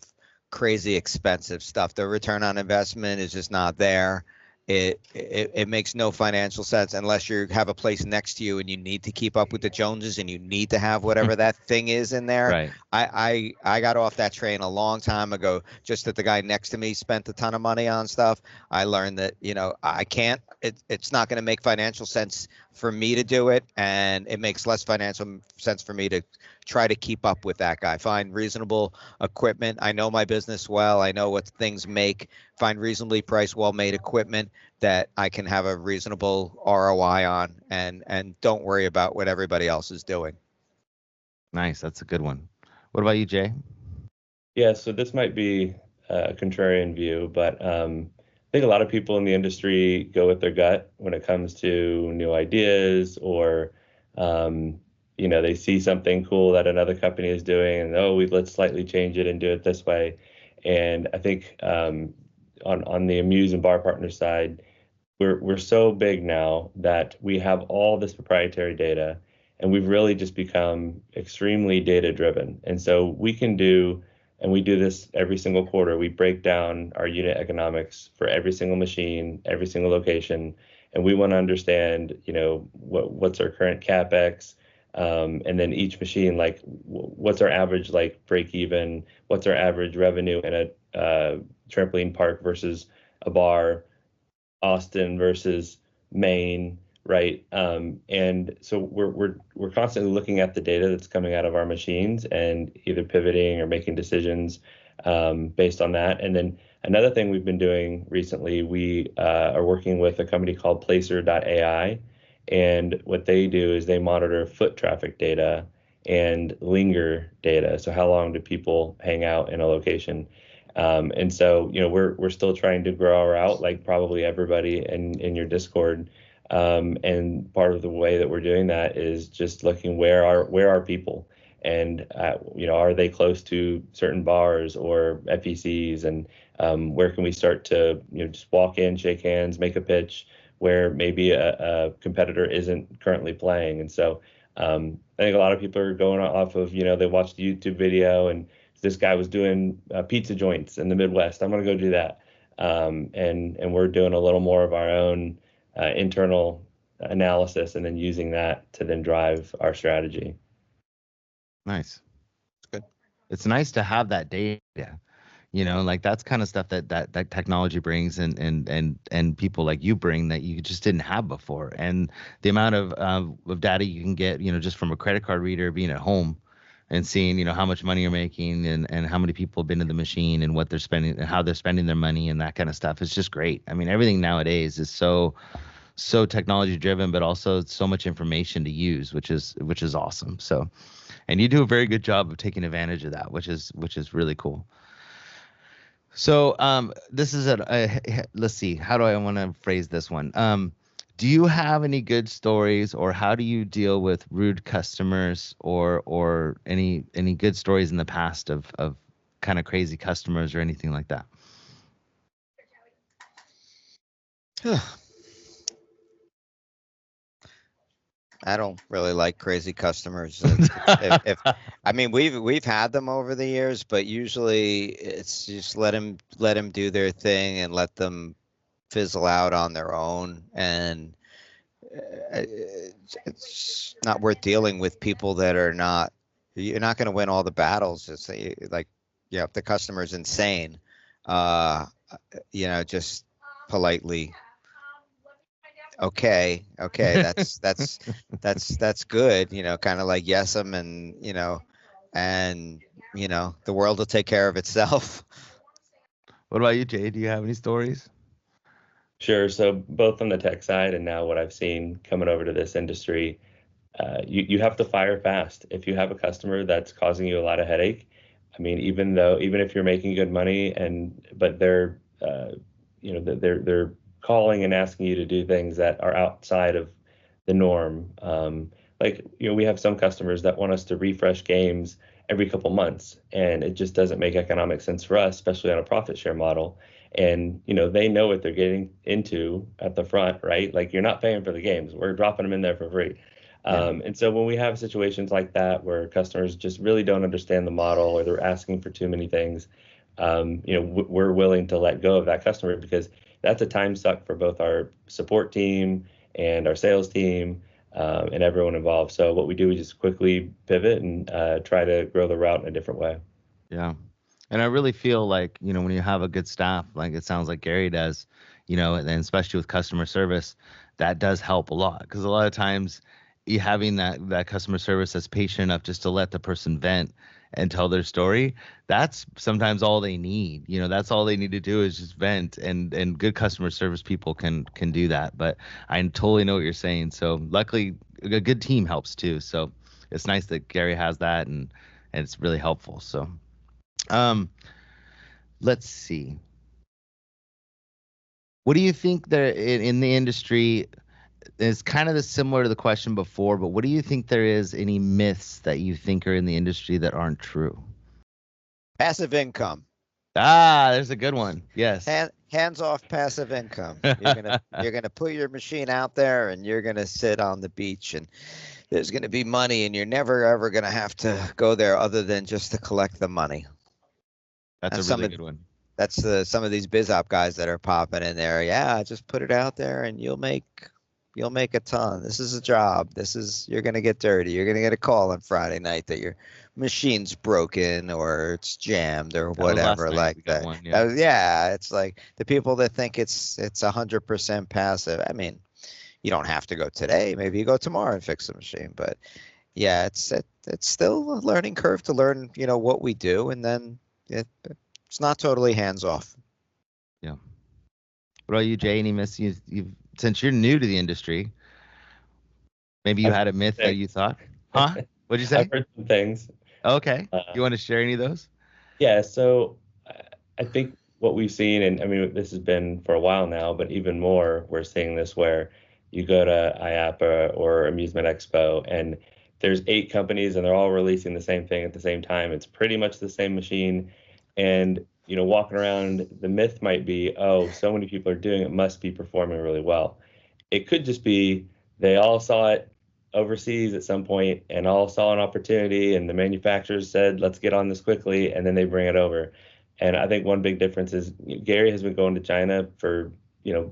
crazy expensive stuff. The return on investment is just not there. it makes no financial sense unless you have a place next to you and you need to keep up with the Joneses and you need to have whatever that thing is in there. Right. I got off that train a long time ago, just that the guy next to me spent a ton of money on stuff. I learned that, I can't, it's not going to make financial sense for me to do it, and it makes less financial sense for me to try to keep up with that guy. Find reasonable equipment. I know my business well. I know what things make. Find reasonably priced, well-made equipment that I can have a reasonable ROI on, and don't worry about what everybody else is doing. Nice. That's a good one. What about you, Jay? Yeah, so this might be a contrarian view, but I think a lot of people in the industry go with their gut when it comes to new ideas, or they see something cool that another company is doing, and let's slightly change it and do it this way. And I think on the Amuse and Bar Partner side, we're so big now that we have all this proprietary data, and we've really just become extremely data driven. And so we can do, and we do this every single quarter, we break down our unit economics for every single machine, every single location, and we want to understand, what's our current CapEx, and then each machine, like what's our average break even, what's our average revenue in a trampoline park versus a bar, Austin versus Maine, right? And so we're constantly looking at the data that's coming out of our machines and either pivoting or making decisions based on that. And then another thing we've been doing recently, we are working with a company called Placer.ai, and what they do is they monitor foot traffic data and linger data. So how long do people hang out in a location? And so, we're still trying to grow our out, like probably everybody in your Discord. And part of the way that we're doing that is just looking where are people, and are they close to certain bars or FECs, and where can we start to just walk in, shake hands, make a pitch where maybe a competitor isn't currently playing. And so I think a lot of people are going off of they watched a YouTube video and this guy was doing pizza joints in the Midwest. I'm going to go do that. And we're doing a little more of our own internal analysis and then using that to then drive our strategy. Nice. Good. It's nice to have that data, like that's kind of stuff that technology brings and people like you bring that you just didn't have before. And the amount of data you can get, just from a credit card reader being at home and seeing, how much money you're making and how many people have been to the machine and what they're spending and how they're spending their money and that kind of stuff. It's just great. I mean, everything nowadays is so technology driven, but also so much information to use, which is awesome. So, and you do a very good job of taking advantage of that, which is really cool. So, this is let's see, how do I want to phrase this one? Do you have any good stories, or how do you deal with rude customers, or any good stories in the past of kind of crazy customers or anything like that? I don't really like crazy customers. I mean, we've had them over the years, but usually it's just let them do their thing and let them fizzle out on their own. And it's not worth dealing with people that you're not going to win all the battles. It's like, if the customer's insane, just politely, okay, that's good, kind of like yes them, and the world will take care of itself. What about you, Jay? Do you have any stories? Sure. So both on the tech side and now what I've seen coming over to this industry, you have to fire fast. If you have a customer that's causing you a lot of headache, I mean, even if you're making good money but they're they're calling and asking you to do things that are outside of the norm. We have some customers that want us to refresh games every couple months, and it just doesn't make economic sense for us, especially on a profit share model. And they know what they're getting into at the front, right? Like, you're not paying for the games, we're dropping them in there for free. And so when we have situations like that where customers just really don't understand the model, or they're asking for too many things, we're willing to let go of that customer, because that's a time suck for both our support team and our sales team, and everyone involved. So what we do is just quickly pivot and try to grow the route in a different way. Yeah. And I really feel like, when you have a good staff, like it sounds like Gary does, and especially with customer service, that does help a lot. Because a lot of times you having that customer service that's patient enough just to let the person vent and tell their story, that's sometimes all they need. That's all they need to do is just vent, and good customer service people can do that. But I totally know what you're saying. So luckily a good team helps too. So it's nice that Gary has that, and it's really helpful. So let's see. What do you think there in the industry is kind of similar to the question before, but what do you think there is any myths that you think are in the industry that aren't true? Passive income. There's a good one. Yes. Hands off passive income. You're gonna put your machine out there and you're gonna sit on the beach and there's gonna be money and you're never ever gonna have to go there other than just to collect the money. That's a really good one. That's some of these biz op guys that are popping in there. Yeah, just put it out there and you'll make a ton. This is a job. You're gonna get dirty. You're gonna get a call on Friday night that your machine's broken or it's jammed or whatever like that. One, yeah. It's like the people that think it's 100% passive. I mean, you don't have to go today. Maybe you go tomorrow and fix the machine. But yeah, it's still a learning curve to learn, what we do, and then it's not totally hands off. Yeah. What about you, Jay? Any myths you've since you're new to the industry? Maybe you had a myth that you thought, huh? What'd you say? I've heard some things. Okay. You want to share any of those? Yeah. So I think what we've seen, and I mean, this has been for a while now, but even more, we're seeing this where you go to IAAPA or Amusement Expo and there's 8 companies and they're all releasing the same thing at the same time. It's pretty much the same machine. And, walking around, the myth might be, oh, so many people are doing it, must be performing really well. It could just be they all saw it overseas at some point and all saw an opportunity and the manufacturers said, let's get on this quickly, and then they bring it over. And I think one big difference is Gary has been going to China for,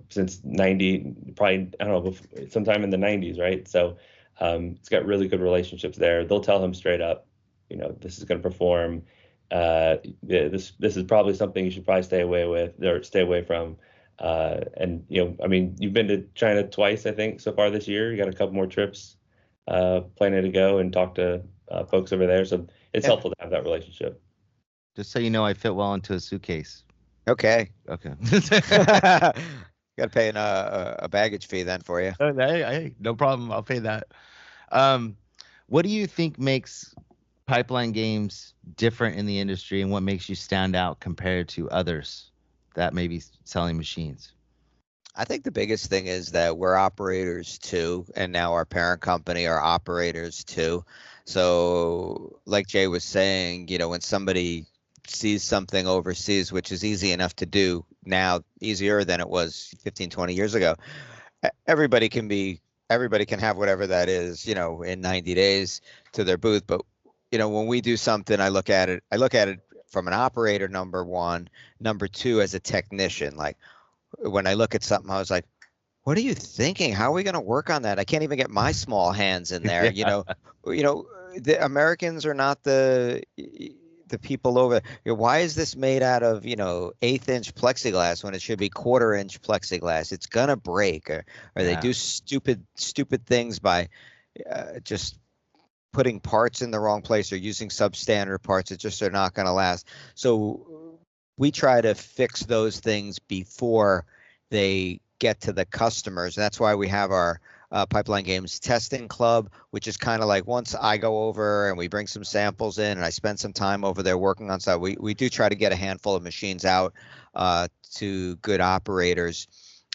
since 90, probably, I don't know, sometime in the 90s, right? So he's got really good relationships there. They'll tell him straight up, this is going to perform. This is probably something you should probably stay away from. And I mean, you've been to China twice, I think, so far this year. You got a couple more trips planning to go and talk to folks over there. So it's helpful to have that relationship. Just so you know, I fit well into a suitcase. Okay. Okay. Got to pay a baggage fee then for you. Hey, no problem. I'll pay that. What do you think makes Pipeline Games different in the industry, and what makes you stand out compared to others that may be selling machines? I think the biggest thing is that we're operators too, and now our parent company are operators too. So like Jay was saying, when somebody sees something overseas, which is easy enough to do now, easier than it was 15, 20 years ago, everybody can have whatever that is, in 90 days to their booth. But when we do something, I look at it from an operator, number one, number two, as a technician. Like when I look at something, I was like, what are you thinking? How are we going to work on that? I can't even get my small hands in there. Yeah. The Americans are not the people over there. Why is this made out of, 1/8-inch plexiglass when it should be 1/4-inch plexiglass? It's going to break, or they do stupid things by just putting parts in the wrong place or using substandard parts that just are not going to last. So we try to fix those things before they get to the customers. And that's why we have our Pipeline Games testing club, which is kind of like once I go over and we bring some samples in and I spend some time over there working on stuff, we do try to get a handful of machines out to good operators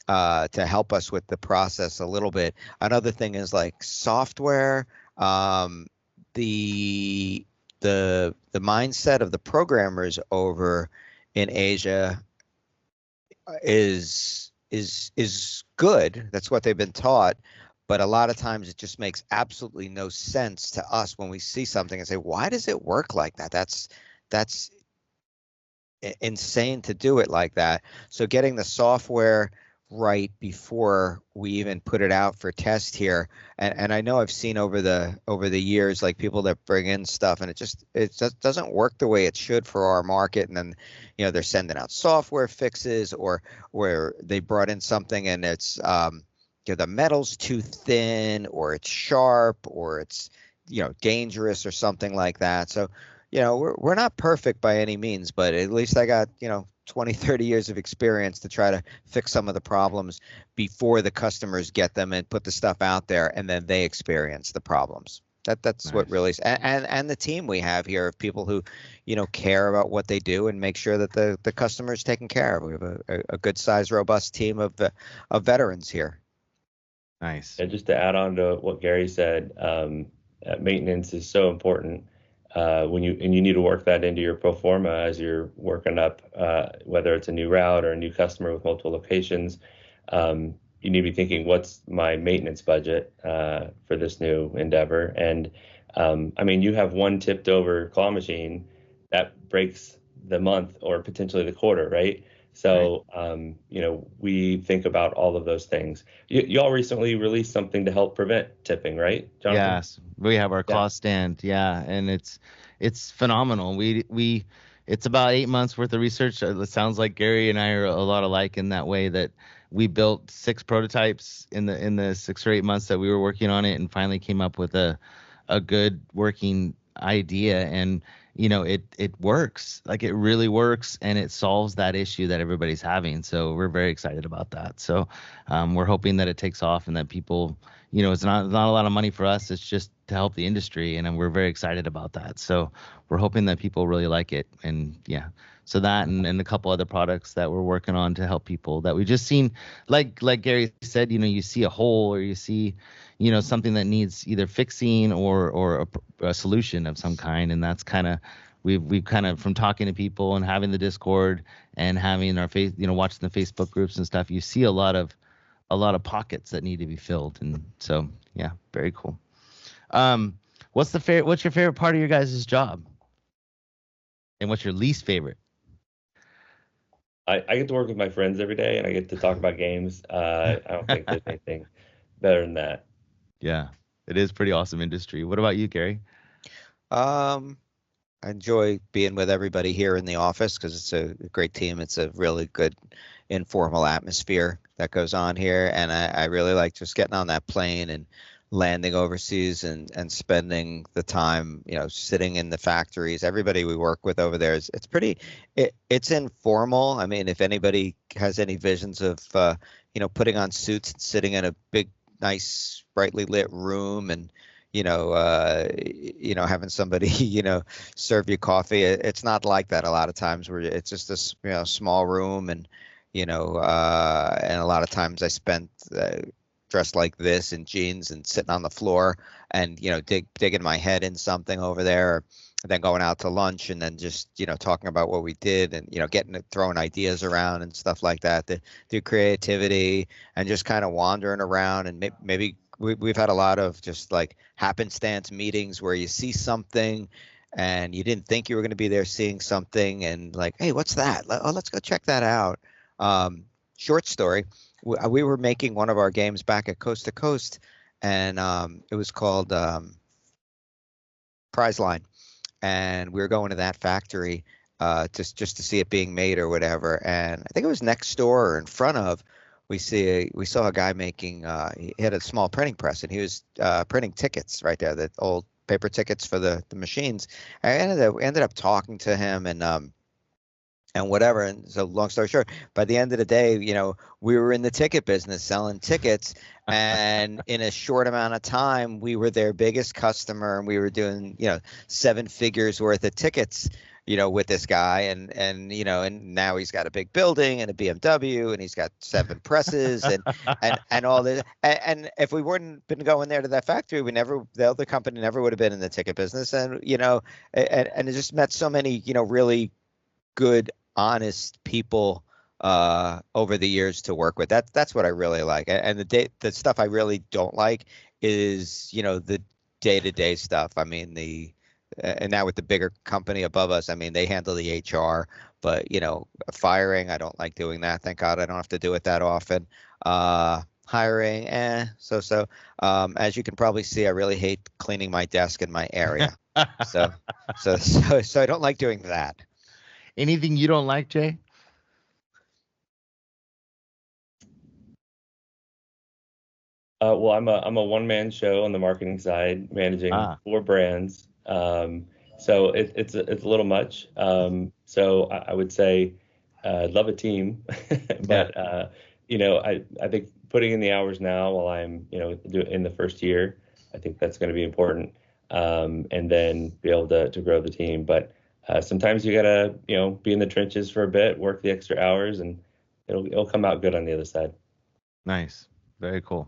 to help us with the process a little bit. Another thing is like software. The mindset of the programmers over in Asia is good. That's what they've been taught. But a lot of times it just makes absolutely no sense to us when we see something and say, why does it work like that? That's insane to do it like that. So getting the software right before we even put it out for test here, and I know I've seen over the years, like people that bring in stuff and it just doesn't work the way it should for our market, and then they're sending out software fixes, or where they brought in something and it's the metal's too thin, or it's sharp, or it's dangerous or something like that. So we're not perfect by any means, but at least I got 20, 30 years of experience to try to fix some of the problems before the customers get them and put the stuff out there, and then they experience the problems. That's nice. What really, and the team we have here of people who care about what they do and make sure that the customer is taken care of. We have a good sized, robust team of veterans here. Nice. And just to add on to what Gary said, maintenance is so important. When you need to work that into your pro forma as you're working up, whether it's a new route or a new customer with multiple locations, you need to be thinking, what's my maintenance budget for this new endeavor? And you have one tipped over claw machine that breaks the month or potentially the quarter, right? So, right. We think about all of those things. Y'all recently released something to help prevent tipping, right, Jonathan? Yes, we have our claw stand. Yeah, and it's phenomenal. It's about 8 months worth of research. It sounds like Gary and I are a lot alike in that way, that we built 6 prototypes in the 6 or 8 months that we were working on it, and finally came up with a good working idea. And it works. Like, it really works, and it solves that issue that everybody's having. So we're very excited about that. So we're hoping that it takes off, and that people, it's not a lot of money for us. It's just to help the industry, and we're very excited about that. So we're hoping that people really like it. And so that and a couple other products that we're working on to help people that we just seen, like Gary said, you see a hole, or you see something that needs either fixing or a solution of some kind. And that's kind of, we've kind of, from talking to people and having the Discord and having our watching the Facebook groups and stuff, you see a lot of pockets that need to be filled. And so, very cool. What's your favorite part of your guys' job? And what's your least favorite? I get to work with my friends every day, and I get to talk about games. I don't think there's anything better than that. Yeah, it is pretty awesome industry. What about you, Gary? I enjoy being with everybody here in the office because it's a great team. It's a really good informal atmosphere that goes on here, and I really like just getting on that plane and landing overseas and spending the time, sitting in the factories. Everybody we work with over there it's informal. I mean, if anybody has any visions of putting on suits and sitting in a big, nice, brightly lit room and having somebody serve you coffee, it's not like that a lot of times, where it's just this small room, and and a lot of times I spent dressed like this in jeans and sitting on the floor and digging my head in something over there, and then going out to lunch, and then just talking about what we did, and throwing ideas around and stuff like that, through creativity, and just kind of wandering around. And maybe we've had a lot of just like happenstance meetings where you see something and you didn't think you were going to be there seeing something, and like, hey, what's that? Oh, let's go check that out. Short story. We were making one of our games back at Coast to Coast, and it was called Prize Line, and we were going to that factory just to see it being made or whatever. And I think it was next door or in front of. We saw a guy making. He had a small printing press, and he was printing tickets right there, the old paper tickets for the machines. I ended up talking to him and whatever. And so, long story short, by the end of the day, we were in the ticket business selling tickets, and in a short amount of time, we were their biggest customer, and we were doing 7 figures worth of tickets, with this guy, and now he's got a big building and a BMW, and he's got 7 presses and all this. And if we wouldn't been going there to that factory, the other company never would have been in the ticket business. And and it just met so many really good, honest people over the years to work with. That's what I really like. And the stuff I really don't like is the day-to-day stuff. I mean, and now with the bigger company above us, I mean, they handle the HR, but firing, I don't like doing that. Thank God I don't have to do it that often. Hiring, so. As you can probably see, I really hate cleaning my desk in my area. so I don't like doing that. Anything you don't like, Jay? Well, I'm a one-man show on the marketing side, managing 4 brands. So it's a little much. So I would say love a team, but I think putting in the hours now while I'm in the first year, I think that's going to be important, and then be able to grow the team. But sometimes you gotta be in the trenches for a bit, work the extra hours, and it'll come out good on the other side. Nice, very cool.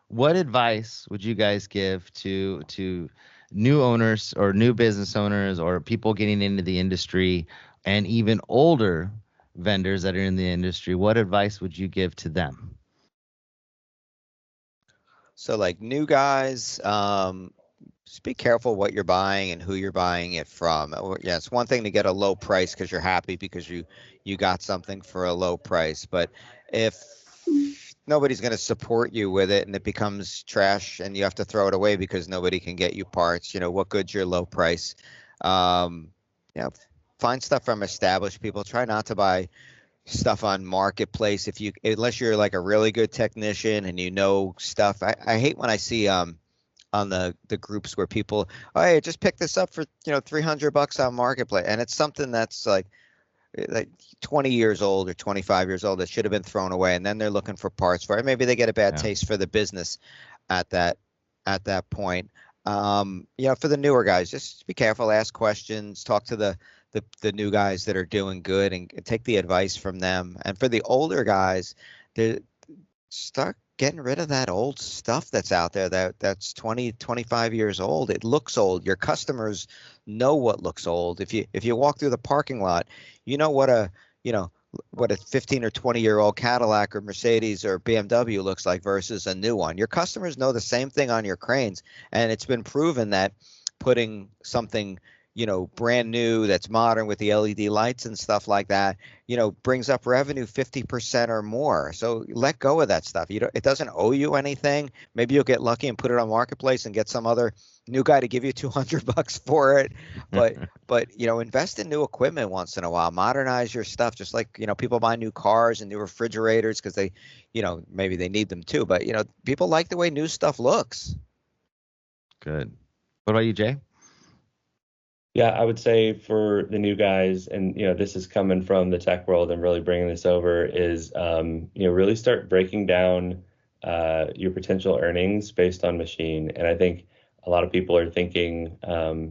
What advice would you guys give to new owners or new business owners or people getting into the industry and even older vendors that are in the industry? What advice would you give to them? So like new guys, just be careful what you're buying and who you're buying it from. Yeah, it's one thing to get a low price because you're happy because you got something for a low price. But if nobody's going to support you with it and it becomes trash and you have to throw it away because nobody can get you parts, what good's your low price? Find stuff from established people. Try not to buy stuff on Marketplace unless you're like a really good technician and stuff. I hate when I see on the groups where people, oh, hey, just pick this up for $300 on Marketplace, and it's something that's like 20 years old or 25 years old that should have been thrown away, and then they're looking for parts for it. Maybe they get a bad taste for the business at that point. For the newer guys, just be careful, ask questions, talk to the new guys that are doing good and take the advice from them. And for the older guys, start getting rid of that old stuff that's out there that's 20, 25 years old. It looks old. Your customers know what looks old. If you walk through the parking lot, what a 15 or 20-year-old Cadillac or Mercedes or BMW looks like versus a new one. Your customers know the same thing on your cranes, and it's been proven that putting something brand new that's modern with the LED lights and stuff like that, brings up revenue 50% or more. So let go of that stuff. It doesn't owe you anything. Maybe you'll get lucky and put it on Marketplace and get some other new guy to give you $200 for it. But invest in new equipment once in a while. Modernize your stuff, just like people buy new cars and new refrigerators because they, maybe they need them too. But people like the way new stuff looks. Good. What about you, Jay? Yeah, I would say for the new guys, and this is coming from the tech world and really bringing this over, is really start breaking down your potential earnings based on machine. And I think a lot of people are thinking, I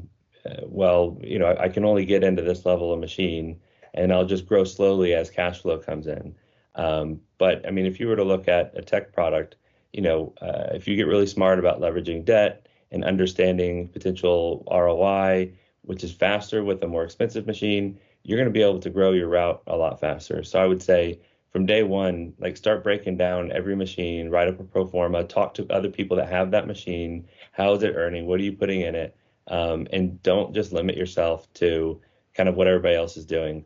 can only get into this level of machine, and I'll just grow slowly as cash flow comes in. But I mean, if you were to look at a tech product, if you get really smart about leveraging debt and understanding potential ROI, which is faster with a more expensive machine, you're going to be able to grow your route a lot faster. So I would say from day one, start breaking down every machine, write up a pro forma, talk to other people that have that machine. How is it earning? What are you putting in it? And don't just limit yourself to kind of what everybody else is doing.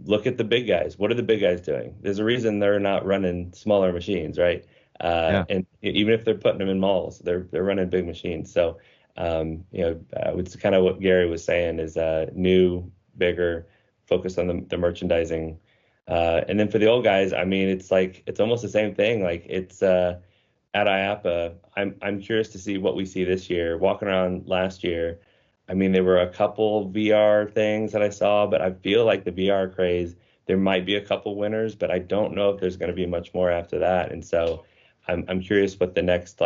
Look at the big guys. What are the big guys doing? There's a reason they're not running smaller machines, right? And even if they're putting them in malls, they're running big machines. So it's kind of what Gary was saying is new, bigger, focus on the merchandising. And then for the old guys, I mean, it's almost the same thing. It's at IAPA, I'm curious to see what we see this year. Walking around last year, I mean, there were a couple VR things that I saw, but I feel like the VR craze, there might be a couple winners, but I don't know if there's going to be much more after that. And so I'm curious what the next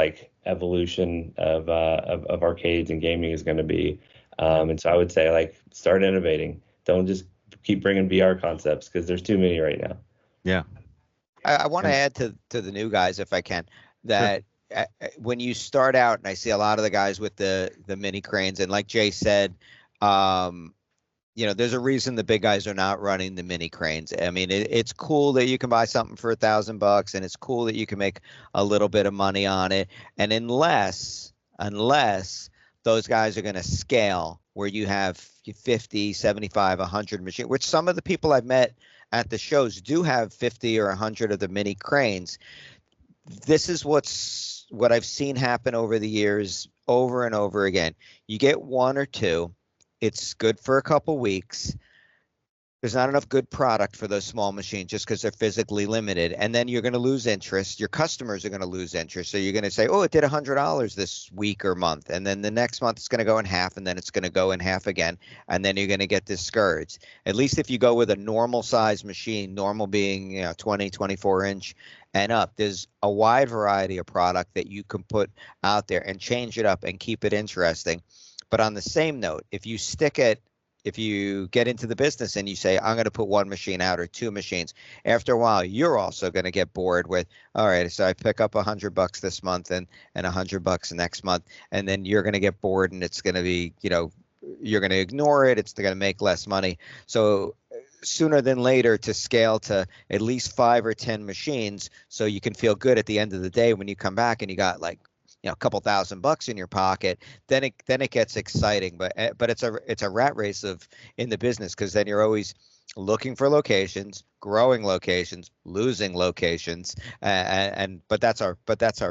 evolution of arcades and gaming is going to be. And so I would say start innovating. Don't just keep bringing VR concepts because there's too many right now. Yeah. I want to add to the new guys, if I can, that when you start out, and I see a lot of the guys with the mini cranes, and like Jay said, there's a reason the big guys are not running the mini cranes. I mean, it's cool that you can buy something for $1,000, and it's cool that you can make a little bit of money on it. And unless those guys are going to scale where you have 50, 75, 100 machines, which some of the people I've met at the shows do have 50 or 100 of the mini cranes. This is what I've seen happen over the years, over and over again. You get one or two, it's good for a couple weeks. There's not enough good product for those small machines just because they're physically limited. And then you're going to lose interest. Your customers are going to lose interest. So you're going to say, oh, it did $100 this week or month. And then the next month it's going to go in half, and then it's going to go in half again. And then you're going to get discouraged. At least if you go with a normal size machine, normal being 20, 24 inch and up, there's a wide variety of product that you can put out there and change it up and keep it interesting. But on the same note, if you get into the business and you say, I'm going to put one machine out or two machines, after a while, you're also going to get bored with, all right, so I pick up $100 this month and $100 next month. And then you're going to get bored, and it's going to be, you're going to ignore it. It's going to make less money. So sooner than later, to scale to at least 5 or 10 machines, so you can feel good at the end of the day when you come back and you got like, a couple $1,000 in your pocket, then it gets exciting. But it's a rat race in the business, because then you're always looking for locations, growing locations, losing locations, but that's our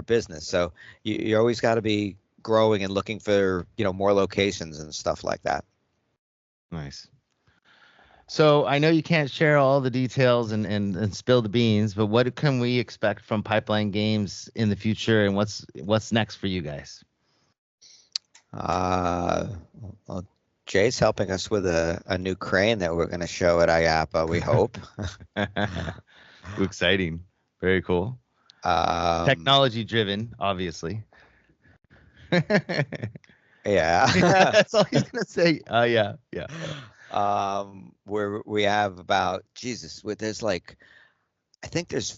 business. So you always got to be growing and looking for more locations and stuff like that. Nice. So I know you can't share all the details and spill the beans, but what can we expect from Pipeline Games in the future, and what's next for you guys? Well, Jay's helping us with a new crane that we're going to show at IAPA, we hope. Exciting. Very cool. Technology driven, obviously. Yeah. That's all he's going to say. Yeah. Where we have about there's like, I think there's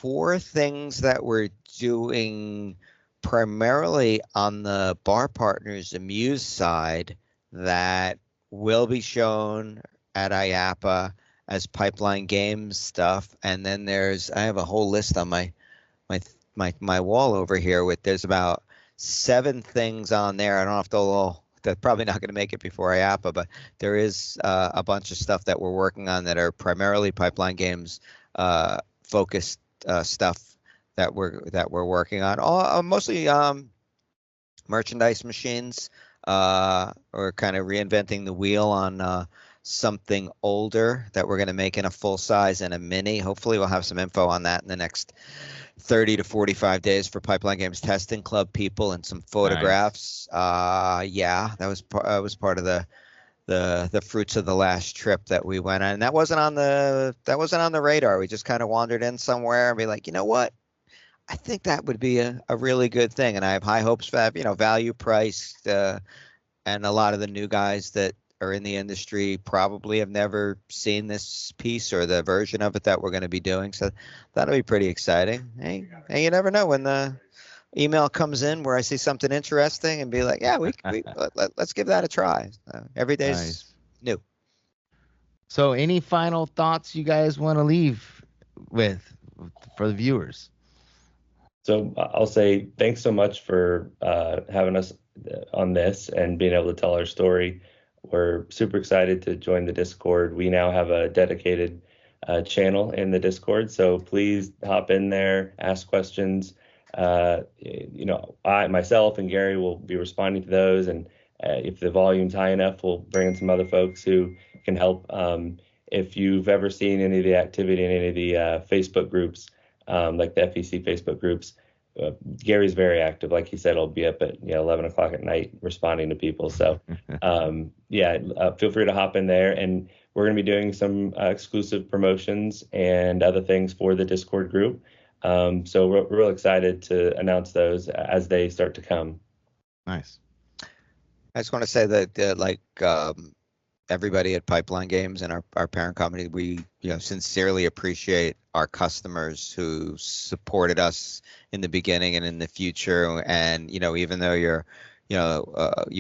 4 things that we're doing primarily on the Bar Partners Amuse side that will be shown at IAPA as Pipeline Games stuff. And then I have a whole list on my wall over here there's about 7 things on there. I don't know if they're probably not going to make it before IAPA, but there is a bunch of stuff that we're working on that are primarily Pipeline Games focused stuff that we're working on. All mostly merchandise machines. We're kind of reinventing the wheel on something older that we're going to make in a full size and a mini. Hopefully we'll have some info on that in the next 30 to 45 days for Pipeline Games Testing Club people, and some photographs. Nice. That was part of the fruits of the last trip that we went on. And that wasn't on the radar. We just kind of wandered in somewhere and be like, you know what? I think that would be a really good thing. And I have high hopes for that, value priced, and a lot of the new guys that are in the industry probably have never seen this piece or the version of it that we're going to be doing. So that'll be pretty exciting. Hey, you never know when the email comes in where I see something interesting and be like, yeah, let's give that a try. Every day's new. So any final thoughts you guys want to leave with for the viewers? So I'll say thanks so much for having us on this and being able to tell our story. We're super excited to join the Discord. We now have a dedicated channel in the Discord, so please hop in there, ask questions. Myself and Gary will be responding to those, and if the volume's high enough, we'll bring in some other folks who can help. If you've ever seen any of the activity in any of the Facebook groups, like the FEC Facebook groups, Gary's very active. Like he said, he'll be up at 11 o'clock at night responding to people. So feel free to hop in there, and we're going to be doing some exclusive promotions and other things for the Discord group. So we're real excited to announce those as they start to come. Nice. I just want to say that everybody at Pipeline Games and our parent company, we sincerely appreciate our customers who supported us in the beginning and in the future. And even though you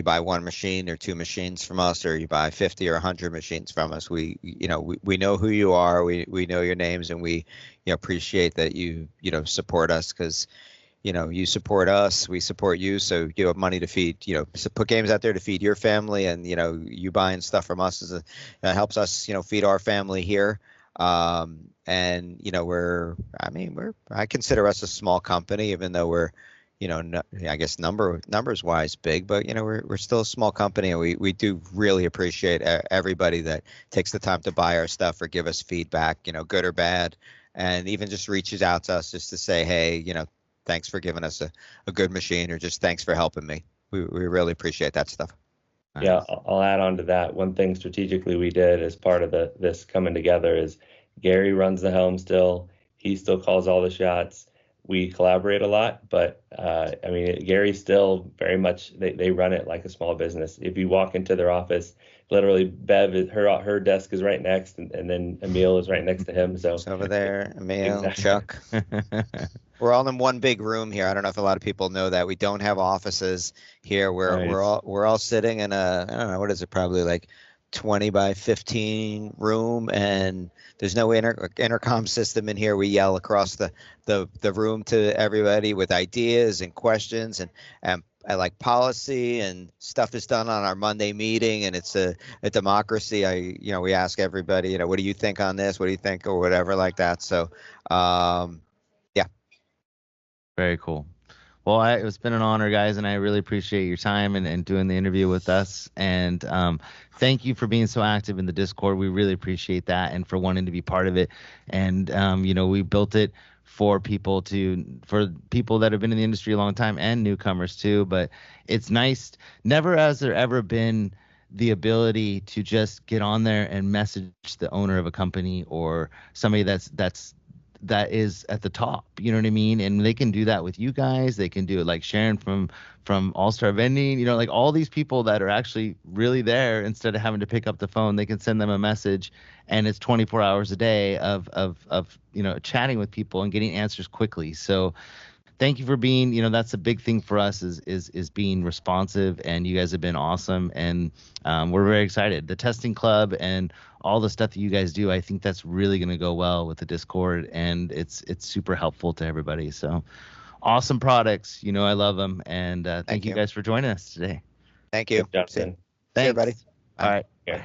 buy one machine or two machines from us, or you buy 50 or 100 machines from us, we know who you are, we know your names, and we appreciate that you support us, because you support us, we support you, so you have money to feed, put games out there to feed your family, and you buying stuff from us helps us, feed our family here. And I consider us a small company, even though we're, I guess numbers wise big, but we're still a small company, and we do really appreciate everybody that takes the time to buy our stuff or give us feedback, good or bad, and even just reaches out to us just to say, hey, thanks for giving us a good machine, or just thanks for helping me. We really appreciate that stuff. Yeah, I'll add on to that. One thing strategically we did as part of this coming together is Gary runs the helm still. He still calls all the shots. We collaborate a lot, but Gary's still very much, they run it like a small business. If you walk into their office, literally Bev, her desk is right next, and then Emil is right next to him. So it's over there, Emil, exactly. Chuck. We're all in one big room here. I don't know if a lot of people know that. We don't have offices here. We're all sitting in a, I don't know, what is it, probably like 20 by 15 room, and there's no intercom system in here. We yell across the room to everybody with ideas and questions, and I like policy, and stuff is done on our Monday meeting, and it's a democracy. We ask everybody, what do you think on this? What do you think, or whatever like that. So, yeah. Very cool. Well, it's been an honor, guys, and I really appreciate your time and doing the interview with us. And thank you for being so active in the Discord. We really appreciate that, and for wanting to be part of it. And we built it for people that have been in the industry a long time, and newcomers too. But it's nice. Never has there ever been the ability to just get on there and message the owner of a company, or somebody that is at the top, you know what I mean? And they can do that with you guys. They can do it like Sharon from All-Star Vending, like all these people that are actually really there. Instead of having to pick up the phone, they can send them a message, and it's 24 hours a day of chatting with people and getting answers quickly. So thank you for being, that's a big thing for us is being responsive, and you guys have been awesome, and we're very excited. The testing club and all the stuff that you guys do, I think that's really going to go well with the Discord, and it's super helpful to everybody. So awesome products, I love them, and thank you guys for joining us today. Thank you. Justin. Thanks, everybody. All right. Yeah.